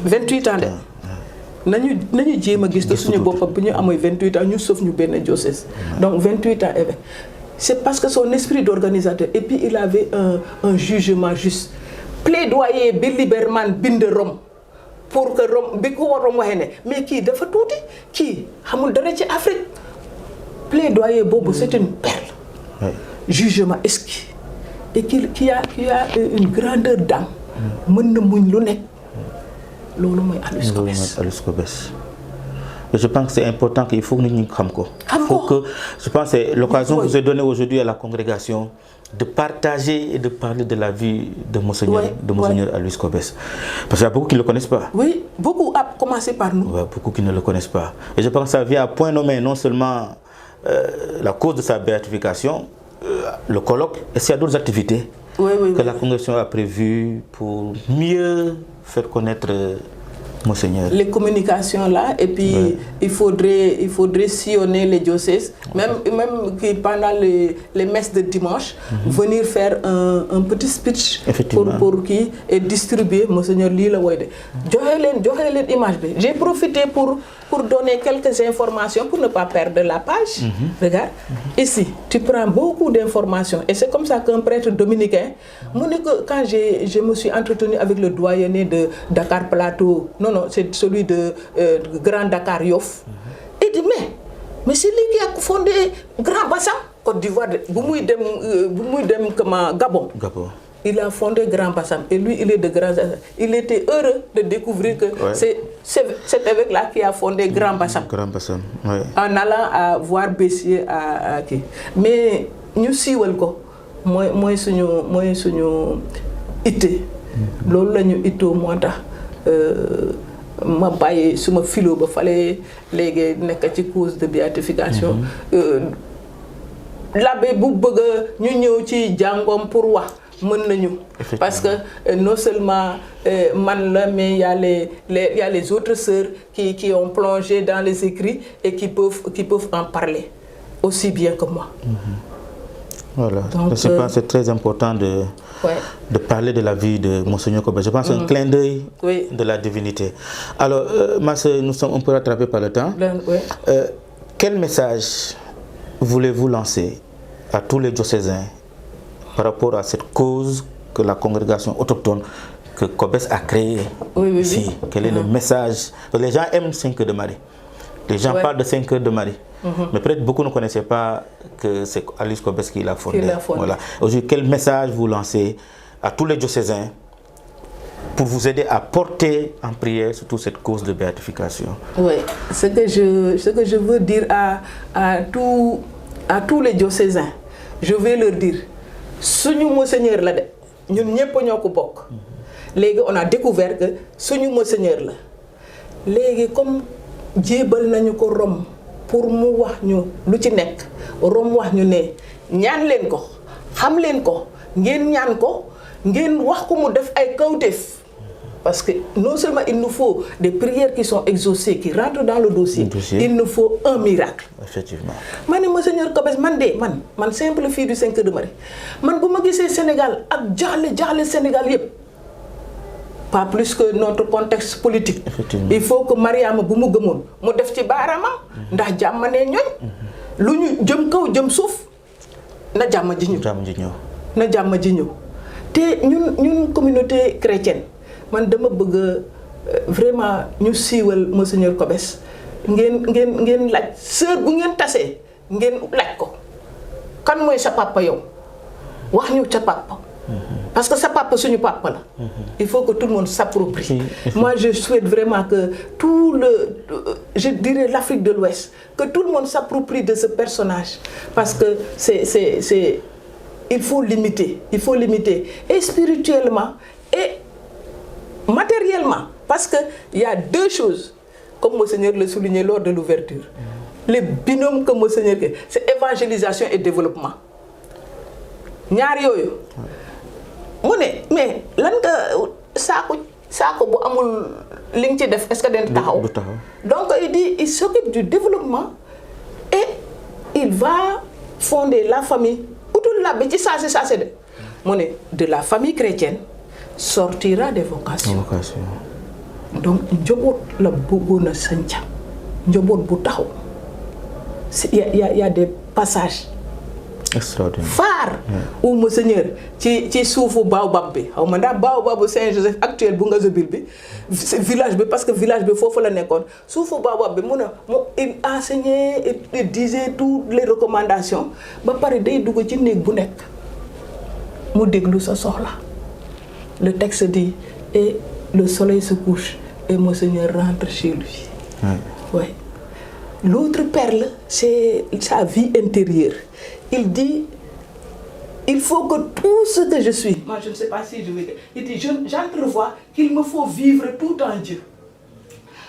28 ans de. Nañu jéem a gis te suñu bopp bu ñu amee 28 ans ñu sauf ñu benn diocèse. Donc 28 ans évêque. C'est parce que son esprit d'organisateur et puis il avait un jugement juste. Plaidoyer bi Liberman bind Rome pour que Rome bi ko Rome waxee ne mais kii dafa tuuti kii xamul dara ci Afrique. Plaidoyer boobu c'est une perle. Oui. Jugement exquis et qui a une grandeur d'âme. Mën na muñ lu nekk. Loolu mooy Aloys Cobès. Je pense que c'est important qu'il faut que nous xam ko. Je pense que c'est l'occasion que vous avez donnée aujourd'hui à la congrégation de partager et de parler de la vie de Monseigneur Aloys Cobès. Parce qu'il y a beaucoup qui ne le connaissent pas. Oui, beaucoup à commencer par nous. Ouais, beaucoup qui ne le connaissent pas. Et je pense que ça vient à point nommé non seulement la cause de sa béatification, le colloque, et s'il y a d'autres activités que la congrégation a prévues pour mieux faire connaître Monseigneur. Les communications là, et puis il faudrait sillonner les diocèses, même que pendant les messes de dimanche, venir faire un petit speech pour qui et distribuer Monseigneur Lila Wade. Joxe len image. J'ai profité pour donner quelques informations pour ne pas perdre la page. Regarde, ici, tu prends beaucoup d'informations et c'est comme ça qu'un prêtre dominicain, quand je me suis entretenu avec le doyenné de Dakar Plateau, non, c'est celui de Grand Dakar Yoff, il dit mais c'est lui qui a fondé Grand Bassam, Côte d'Ivoire, Gabon. Il a fondé Grand Bassam et lui il est de Grand Bassam. Il était heureux de découvrir que c'est cet évêque-là qui a fondé Grand Bassam. Grand Bassam, oui. En allant à voir Bessier à qui. Mais nous siiwal ko mooy suñu itte. Loolu la ñu ittoo moo tax ma bàyyi suma philo ba fale léegi nekk ci cause de béatification. L'abbé bu bëgg ñu ñëw ci jàngoom pour wax. Parce que non seulement man là, mais il y a les autres sœurs qui ont plongé dans les écrits et qui peuvent en parler aussi bien que moi. Voilà. Donc, je pense que c'est très important de parler de la vie de Monseigneur Cobès. Je pense que c'est un clin d'œil de la divinité. Alors, ma sœur, nous sommes un peu rattrapés par le temps. Quel message voulez-vous lancer à tous les diocésains par rapport à cette cause que la congrégation autochtone que Cobès a créée ici? Quel est le message? Les gens aiment 5 heures de Marie. Les gens parlent de 5 heures de Marie. Mais peut-être beaucoup ne connaissaient pas que c'est Aloys Cobès qui l'a fondé. Voilà. Aujourd'hui, quel message vous lancez à tous les diocésains pour vous aider à porter en prière surtout cette cause de béatification? Oui, ce que je veux dire à tous les diocésains, je vais leur dire, suñu Monseigneur la de ñun ñëpp ñoo ko bokk. Léegi on a découvert que suñu Monseigneur la. Léegi comme jébal nañu ko Rome pour mu wax ñu lu ci nekk, Rome wax ñu ne ñaan leen ko, xam leen ko, ngeen ñaan ko, ngeen wax ko mu def ay kawteef. Parce que non seulement il nous faut des prières qui sont exaucées, qui rentrent dans le dossier. Il nous faut un miracle. Effectivement. Mane Monseigneur Cobès, man simple fille du 5 heures de Marie. Man bu ma gisee Sénégal ak jaxle Sénégal yépp. Pas plus que notre contexte politique. Il faut que Mariama bu mu gëmoon mu def ci baaraamam ndax jàmm ne ñooñ. Lu ñu jëm kaw jëm suuf na jàmm ji ñëw. Na jàmm ji ñëw. Te ñun communauté chrétienne man dama bëgg vraiment ñu siiwal Monseigneur Cobès ngeen laaj sœur bu ngeen tasee ngeen laaj ko kan mooy sa papa yow wax ñu sa papa parce que sa papa suñu papa la. Il faut que tout le monde s'approprie. Moi je souhaite vraiment que je dirais l'Afrique de l'Ouest, que tout le monde s'approprie de ce personnage parce que il faut l'imiter et spirituellement et matériellement, parce qu'il y a 2 choses, comme Monseigneur le soulignait lors de l'ouverture. Les binômes que Monseigneur, c'est évangélisation et développement. Ñaar yoyu. Mais lan nga saako bu amul liñ ci def est-ce que dañ taxaw? Donc il dit il s'occupe du développement et il va fonder la famille. Utul la bi ci ça c'est de. de la famille chrétienne sortira des vocations. Donc njaboot la bëggoon a sanca njaboot bu taxaw il y a des passages extraordinaire phare où Monseigneur ci suufu baobab bi xaw ma ndax baobabu Saint-Joseph actuel bu Ngazobil bi village bi parce que village bi foofu la nekkoon suufu baobab bi il enseignait il disait toutes les recommandations ba pare day dugg ci néeg bu nekk mu déglu sa soxla. Le texte dit et le soleil se couche et Monseigneur rentre chez lui. Ouais. L'autre perle, c'est sa vie intérieure. Il dit, il faut que tout ce que je suis, moi je ne sais pas si je vais dire, il dit, j'entrevois qu'il me faut vivre tout en Dieu.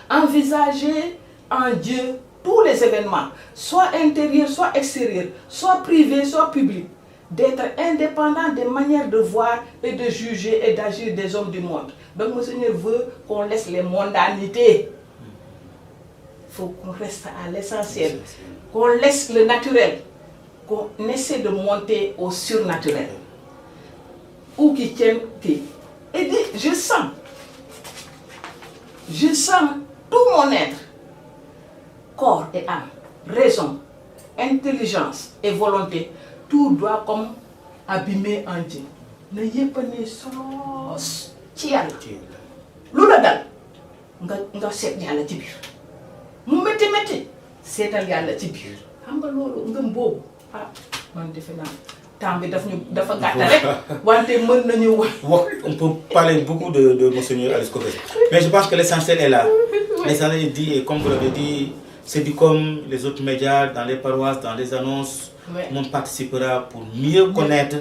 Envisager en Dieu tous les événements, soit intérieurs, soit extérieurs, soit privés, soit publics. D'être indépendant des manières de voir et de juger et d'agir des hommes du monde. Donc, Monseigneur veut qu'on laisse les mondanités. Il faut qu'on reste à l'essentiel. Qu'on laisse le naturel. Qu'on essaie de monter au surnaturel. Ou qui tienne qui. Et dit, je sens tout mon être, corps et âme, raison, intelligence et volonté, tout doit comme abîmer en Dieu. N'ayez pas de sauce ci Yàlla. Lu la dal nga seet Yàlla ci biir. Mu métti seetal Yàlla ci biir. Xam nga loolu ngëm boobu man defe naa temps bi dafa gàtt rek wante mën nañu on peut parler beaucoup de Monseigneur Alice Cobès. Mais je pense que l'essentiel est là. L'essentiel est dit, et comme vous l'avez dit, c'est dit comme les autres médias, dans les paroisses, dans les annonces. Ouais. Tout le monde participera pour mieux connaître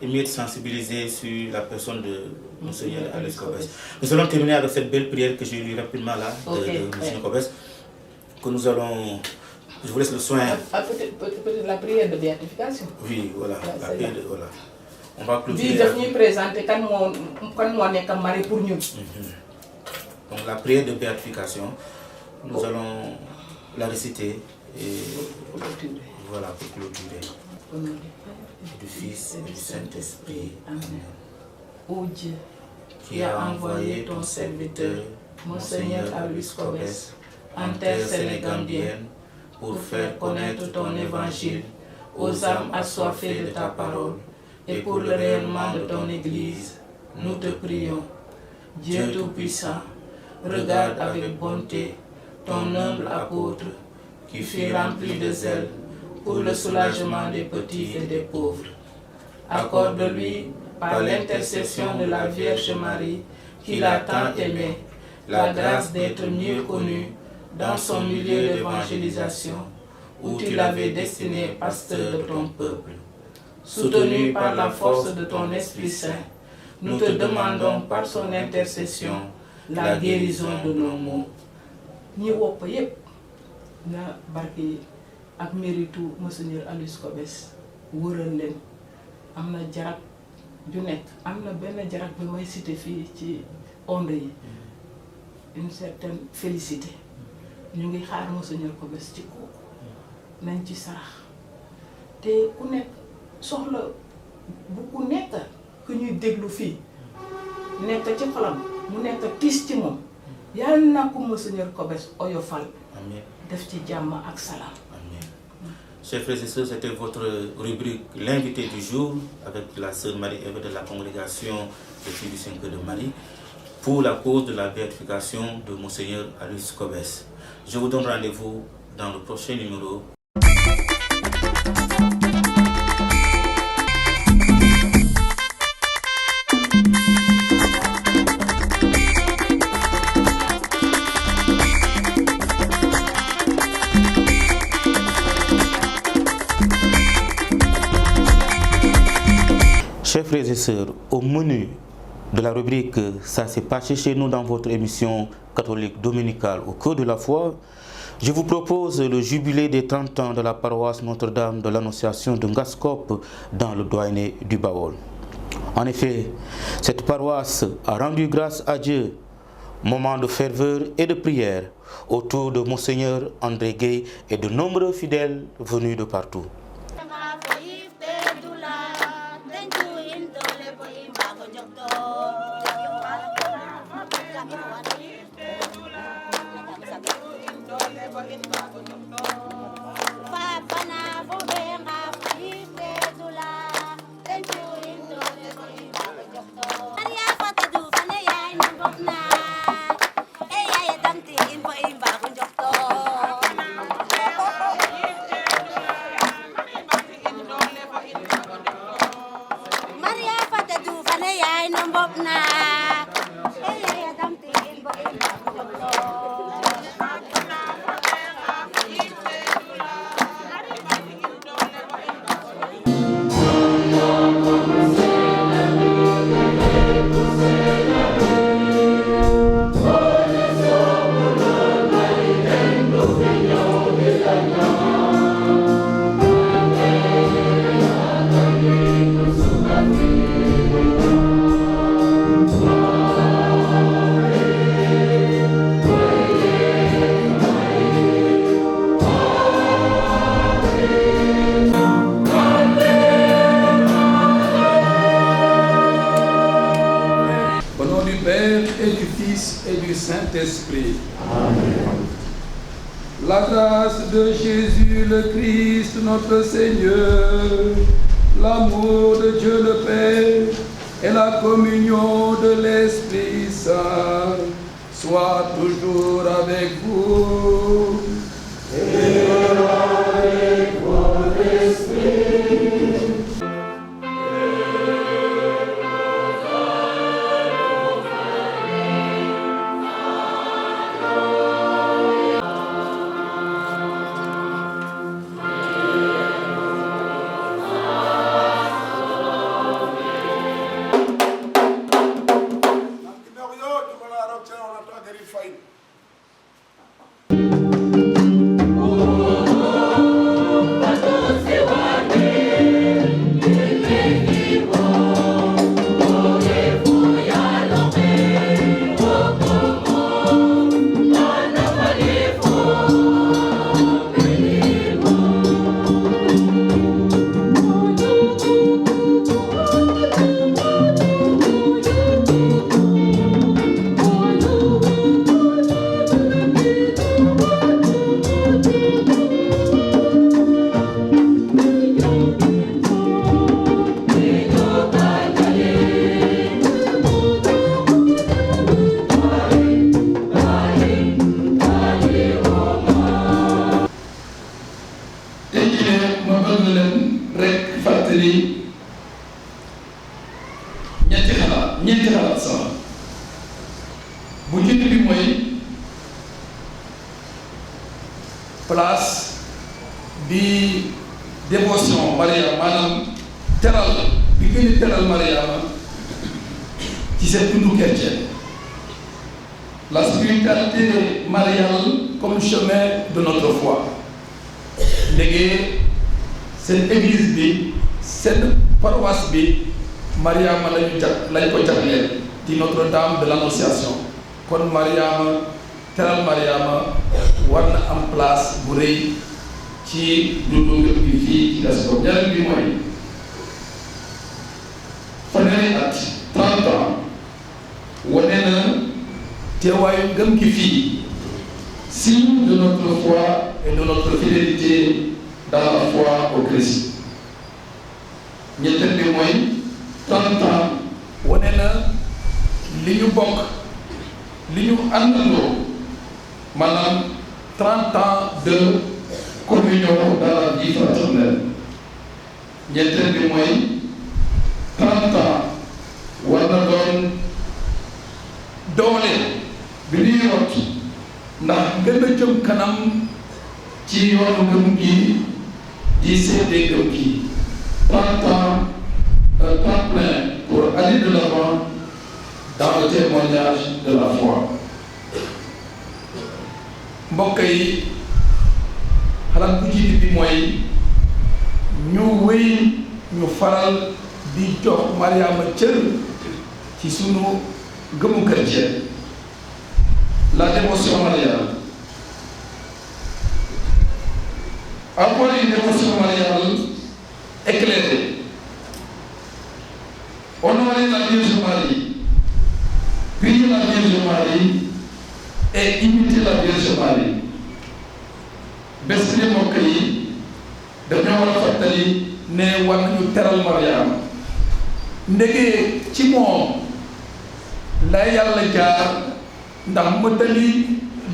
et mieux sensibiliser sur la personne de Monseigneur Alice Cobès. Nous allons terminer avec cette belle prière que j'ai lue rapidement là, de Monseigneur Cobès, que nous allons... Je vous laisse le soin. Peut-être la prière de béatification. Oui, voilà. La prière de... Voilà. On va clôturer. Bii daf ñuy présenter kan moo nekk mari pour ñun. Donc la prière de béatification, nous allons la réciter et voilà pour clôturer. Au nom du Père, Du Fils et du Saint-Esprit. Amen. Ô Dieu, qui a envoyé ton serviteur, Monseigneur Alice Cobès, en terre sénégambienne, pour faire connaître ton évangile aux âmes assoiffées de ta parole et pour le rayonnement de ton Église, nous te prions. Dieu Tout-Puissant, regarde avec bonté ton humble apôtre qui fut rempli de zèle pour le soulagement des petits et des pauvres. Accorde-lui, par l'intercession de la Vierge Marie, qui l'a tant aimé, la grâce d'être mieux connu dans son milieu d'évangélisation, où tu l'avais destiné pasteur de ton peuple. Soutenu par la force de ton Esprit Saint, nous te demandons par son intercession la guérison de nos maux. Ñi wopp yépp na barke ak méritu Monseigneur Alice Cobès wëral leen. Am na jarab ju nekk am na benn jarab bi may cité fii ci onde yi une certaine Félicité ñu ngi xaar Monseigneur Cobès ci kooku nañ ci sarax te ku nekk soxla bu ku nekk ku ñuy déglu fii nekk ci xolam mu nekk tiis ci moom yàlla na ko Monseigneur Cobès oyofal def ci jàmm ak salaam. Chers frères et sœurs, c'était votre rubrique L'invité du jour avec la sœur Marie-Ève de la congrégation des filles du Saint-Cœur de Marie pour la cause de la béatification de Monseigneur Alice Cobès. Je vous donne rendez-vous dans le prochain numéro. Chers frères et sœurs, au menu de la rubrique Ça s'est passé chez nous dans votre émission catholique dominicale au cœur de la foi, je vous propose le jubilé des 30 ans de la paroisse Notre-Dame de l'Annonciation de Ngaskop dans le doyenné du Baol. En effet, cette paroisse a rendu grâce à Dieu, moment de ferveur et de prière autour de Monseigneur André Gueye et de nombreux fidèles venus de partout. Into Saint-Esprit. La grâce de Jésus le Christ, notre Seigneur, l'amour de Dieu le Père et la communion de l'Esprit Saint soient toujours avec vous. Et avec votre esprit. place di dévotion Maria maanaam teral bi gën a teral Mariama ci seen dundu chrétien la spiritualité mariale comme chemin de notre foi léegi seen église bi seen paroisse bi Mariama lañ ko jagleel di Notre-Dame de l'Annonciation kon Mariama teral Mariama war na am place bu rëy ci dundu ngëm bi fii ci Gaston ñaareel bi mooy fanweeri at 30 ans wane na teewaayu ngëm gi fii signe de notre foi et de notre fidélité dans la foi au Christ ñetteel bi mooy 30 ans wane na li ñu bokk li ñu àndandoo maanaam 30 ans de communion dans la vie fraternelle ñetteel bi mooy 30 ans war na doon doole bi ñuy rot ndax gën a jëm kanam ci yoonu ngëm gi di seede ngëm gi 30 ans un temps plein pour aller de l'avant dans le témoignage de la foi mbokk yi xalaat bu jiitu bi mooy ñu wéy ñu faral di jox Mariama cër ci sunu gëmu chrétien la dévotion mariale avoir une dévotion mariale éclairée honorer la Vierge Marie prier la Vierge Marie et imiter la Vierge Marie bés bi mbokk yi dañoo war a fàttali ne war nañu teral Mariama ndege ci moom la yàlla jaar ndax mëtali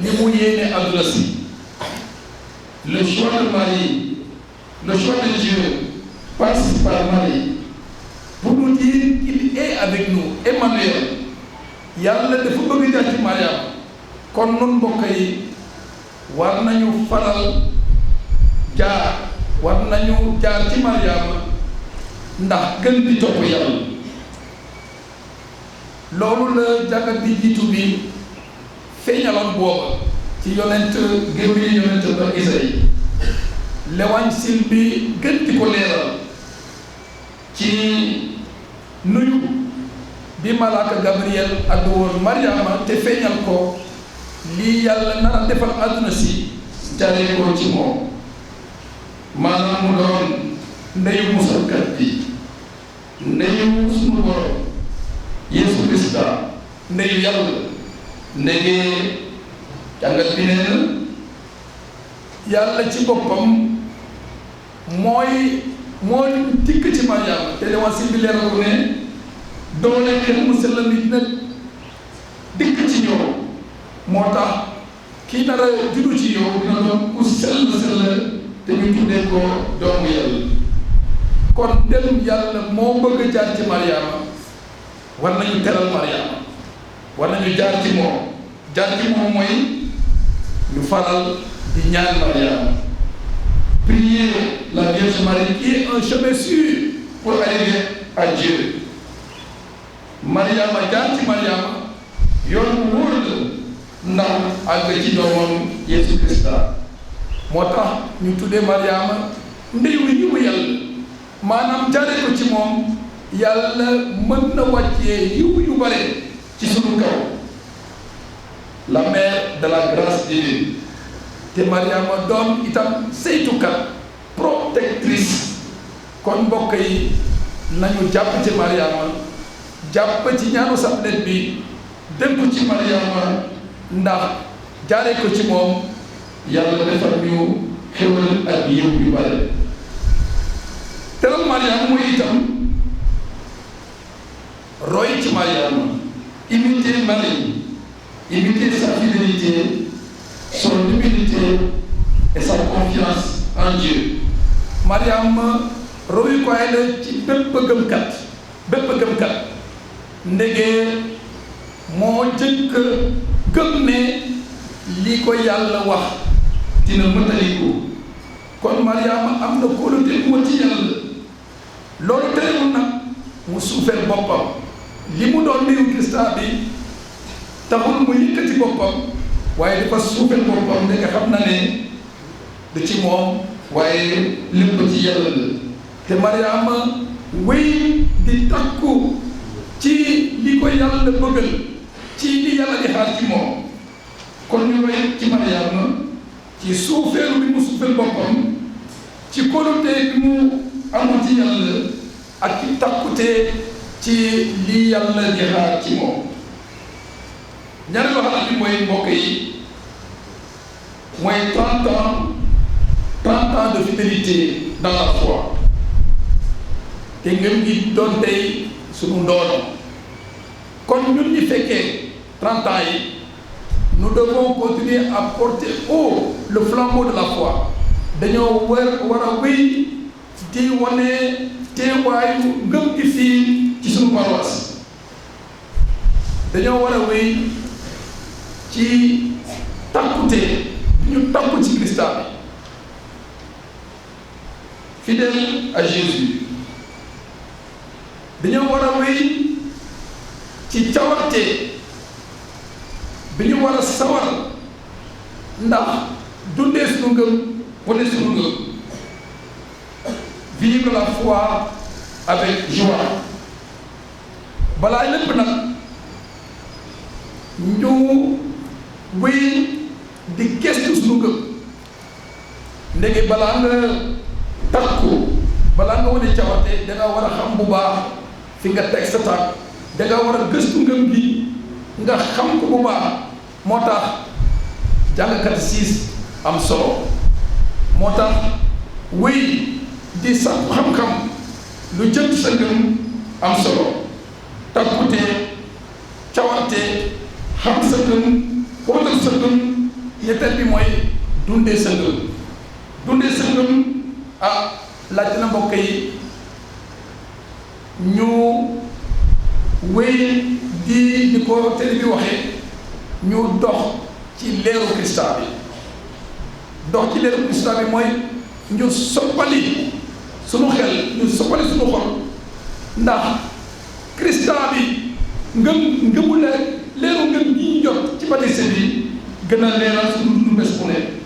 li mu yéene àdduna si. Le choix de Marie, le choix de Dieu passe par Marie pour nous dire qu'il est avec nous. Emmanuel yàlla dafa bëgg jaar ci Mariama kon nun mbokk yi war nañu faral war nañu jaar ci Mariama ndax gën di topp yàlla. loolu la jàngat di jiitu bi feeñaloon booba ci yonent géwél yonent ba Isaïe l'Évangile bi gën di ko leeral ci nuyu bi malaaka Gabriel addu woon Mariama te feeñal ko lii yàlla nar a defal àdduna si jaree ko ci moom maanaam mu doon ndeyu musalkat bi ndeyu sunu borom Yeesu Krista ndeyu yàlla ndege jàngat bi nee na yàlla ci boppam mooy dikk ci Mariama te l'Évangile bi leeral ko ne doole kenn mu sell mi dina dikk ci yow moo tax kii nar a juddu ci yow dina doon ku sell te ñu tuddee ko doomu yàlla kon dem yàlla moo bëgg jaar ci Mariama war nañu teral Mariama war nañu jaar ci moom mooy ñu faral di ñaan Mariama prier la Vierge Marie qui est un chemin sûr pour arriver à Dieu. Mariama jaar ci Mariama yoon bu wóor la ndax àgg ci doomam Yeesu Krista moo tax ñu tuddee Mariama ndeyu yiwu yàlla maanaam jaaree ko ci moom yàlla mën na wàccee yiw yu bare ci sunu kaw. La mère de la grâce divine te Mariama doon itam saytukat protectrice kon mbokk yi nañu jàpp ci Mariama jàpp ci ñaanu sablet bi dénku ci Mariama ndax jaaree ko ci moom yàlla defal ñu xéwal ak yiw yu bare. teral Mariama mooy itam roy ci Mariama imiter Marie, imiter sa fidélité, son humilité et sa confiance en Dieu. Mariam royukaay la ci bépp gëmkat ndege moo jëkk gëm ne li ko yàlla wax dina mëtaliku kon Mariam am na kóolute bu ci yàlla loolu terewul nag mu suufeel boppam li mu doon niru Krista bi taxul mu yëkkati boppam waaye dafa suufeel boppam ndeke xam na ne du ci moom waaye lépp ci yàlla la te Mariama wéy di takku ci li ko yàlla bëggal ci li yàlla di xaar ci moom kon ñu roy ci Mariama ci suufeelu bi mu suufeel boppam ci kóolute bi mu amoon ci yàlla ak ci takkute ci li yàlla di xaar ci moom ñaareelu xalaat bi mooy mbokk yi mooy 30 ans de fidélité dans la foi te ngëm gi doon tey sunu ndoono kon ñun ñi fekkee 30 ans yi nous devons continuer à porter haut le flambeau de la foi dañoo war a wéy di wane teewaayu ngëm gi fii ci sunu paroisse dañoo war a wéy ci takkute ñu takku ci Christa bi fidèle à Jésus dañoo war a wéy ci cawarte bi ñu war a sawar ndax dundee sunu ngëm wane sunu ngëm vivre la foi avec joie balaa lépp nag ñu wéy di gestu sunu ngëm ndege balaa nga takku balaa nga wane cawarte danga war a xam bu baax fi nga teg sa tànk danga war a gëstu ngëm gi nga xam ko bu baax moo tax jàng catéchisme am solo moo tax wéy di sàkku xam-xam lu jëm sa ngëm am solo takkute cawarte xam sa ngëm xóotal sa ngëm ñetteel bi mooy dundee sa ngëm dundee sa ngëm laaj na mbokk yi ñu wéy di ko télé bi waxee ñu dox ci leeru Krista bi dox ci leeru Krista bi mooy ñu soppali sunu xel ñu soppali sunu xol ndax Krista bi ngëmu leeru ngëm yi ñu jot ci baptême bi gën a leeral sunu dundu bés bu ne.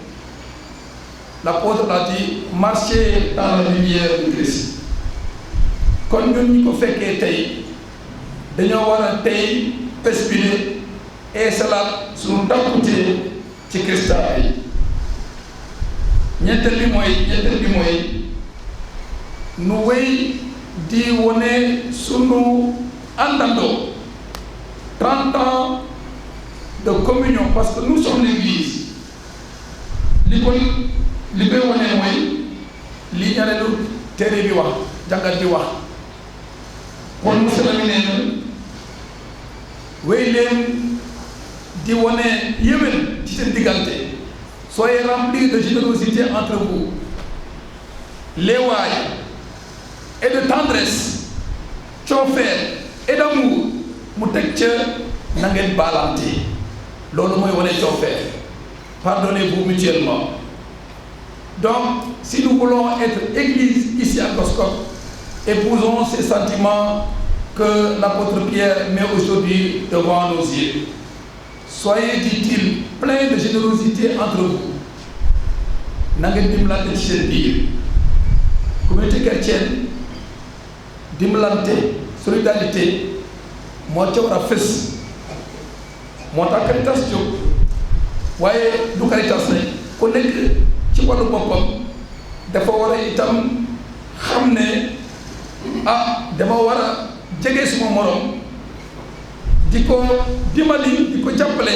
L'apôtre a dit marcher dans la lumière du Christ kon ñun ñi ko fekkee tey dañoo war a tey perspirer et salaat suñu takkute ci Krista bi ñetteel bi mooy nu wéy di wone sunu àndandoo 30 ans de communion parce que nous sommes l'Église li koy wane mooy li ñaareelu téere bi wax jàngat bi wax kon monsieur le ministre wéy leen di wane yéwén ci seen diggante soyez remplis de générosité entre vous l'éwaay et de tendresse coofeel et d'amour mu teg ca na ngeen baalante loolu mooy wane coofeel pardonnez-vous mutuellement. Donc, si nous voulons être Église ici à Goskop, épousons ces sentiments que l'apôtre Pierre met aujourd'hui devant nos yeux. Soyez, dit-il, pleins de générosité entre vous. Na ngeen dimbalante ci seen biir. Communauté chrétienne dimbalante solidarité moo ca war a fës moo tax Caritas jóg waaye du Caritas rek ku nekk ci wàllu boppam dafa war a itam xam ne dama war a jege suma morom di ko dimbali di ko jàppale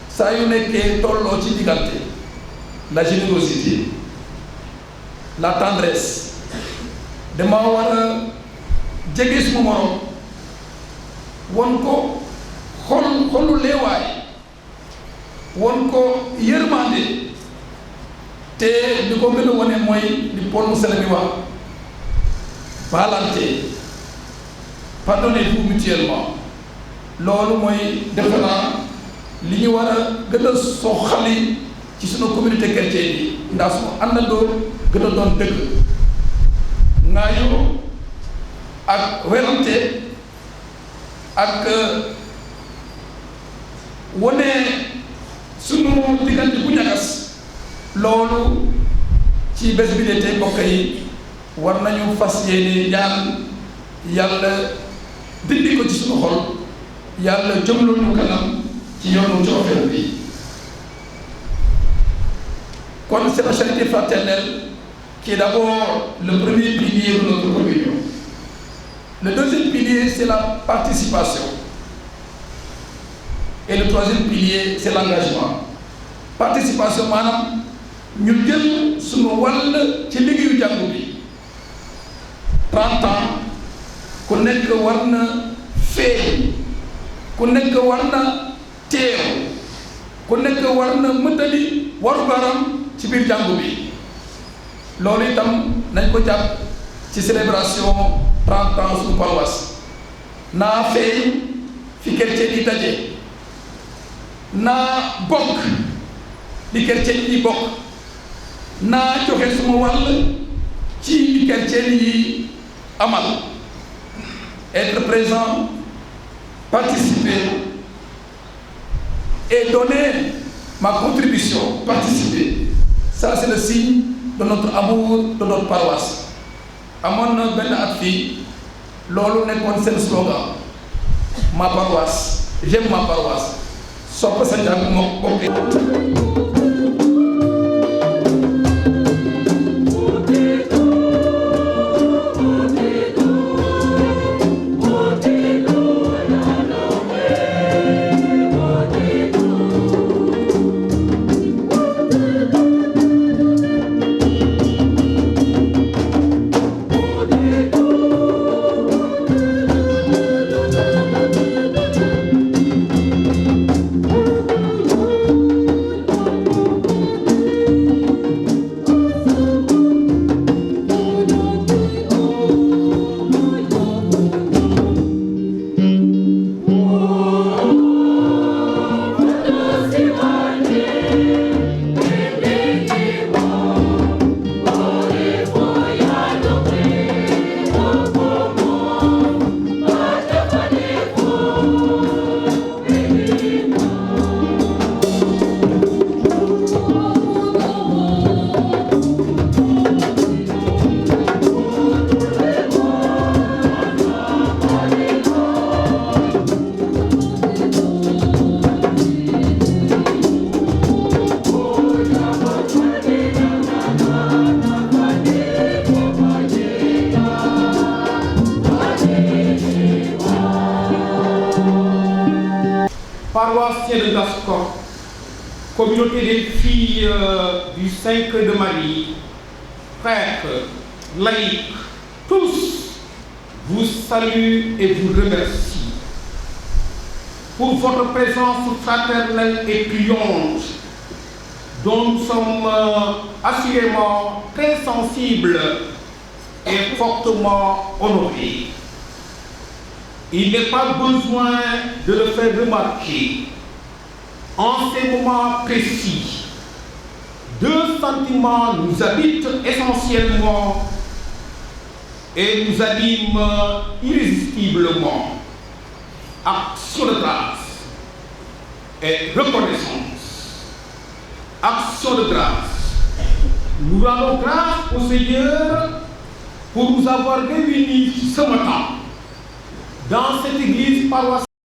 saa yu nekkee tolloo ci diggante la générosité la tendresse dama war a jege suma morom won ko xolu leewaay won ko yërmande te li ko gën a wane mooy li Paul Musala bi wax baalante pardonnez-vous mutuellement loolu mooy defe naa li ñu war a gën a soxali ci sunu communauté chrétienne yi ndax sunu àndandoo gën a doon dëgg ngaayoo ak werante ak wane sunu diggante bu ñagas loolu ci bés bi de tey mbokk yi war nañu fas yéene ñaan yàlla dindi ko ci sunu xol yàlla jëmloo ñu kanam ci yoonu coofeel bi kon c'est la charité fraternelle qui est d'abord le premier pilier de notre communion. Le deuxième pilier, c'est la participation. Et le troisième pilier, c'est l'engagement. Participation maanaam ñu jël sunu wàll ci liggéeyu jàngu bi 30 ans ku nekk war na feeñ ku nekk war na teew ku nekk war na mëtali warugaram ci biir jàngu bi loolu itam nañ ko jàpp ci célébration 30 ans suñu paroisse naa feeñ fi chrétien yi daje naa bokk li chrétien yi bokk naa joxe suma wàll ci li chrétien yi amal être présent participer et donner ma contribution participer ça c'est le signe de notre amour de notre paroisse amoon na benn at fii loolu nekkoon seen slogan ma paroisse j'aime ma paroisse sopp sa njàng moo bokk communauté des filles du Saint-Cœur de Marie, prêtres, laïcs, tous vous saluent et vous remercient pour votre présence fraternelle et pliante, dont nous sommes assurément très sensibles et fortement honorés. Il n'est pas besoin de le faire remarquer. En ces moments précis, deux sentiments nous habitent essentiellement et nous animent irrésistiblement. Action de grâce et reconnaissance. Action de grâce. Nous rendons grâce au Seigneur pour nous avoir réunis ce matin dans cette église paroissiale.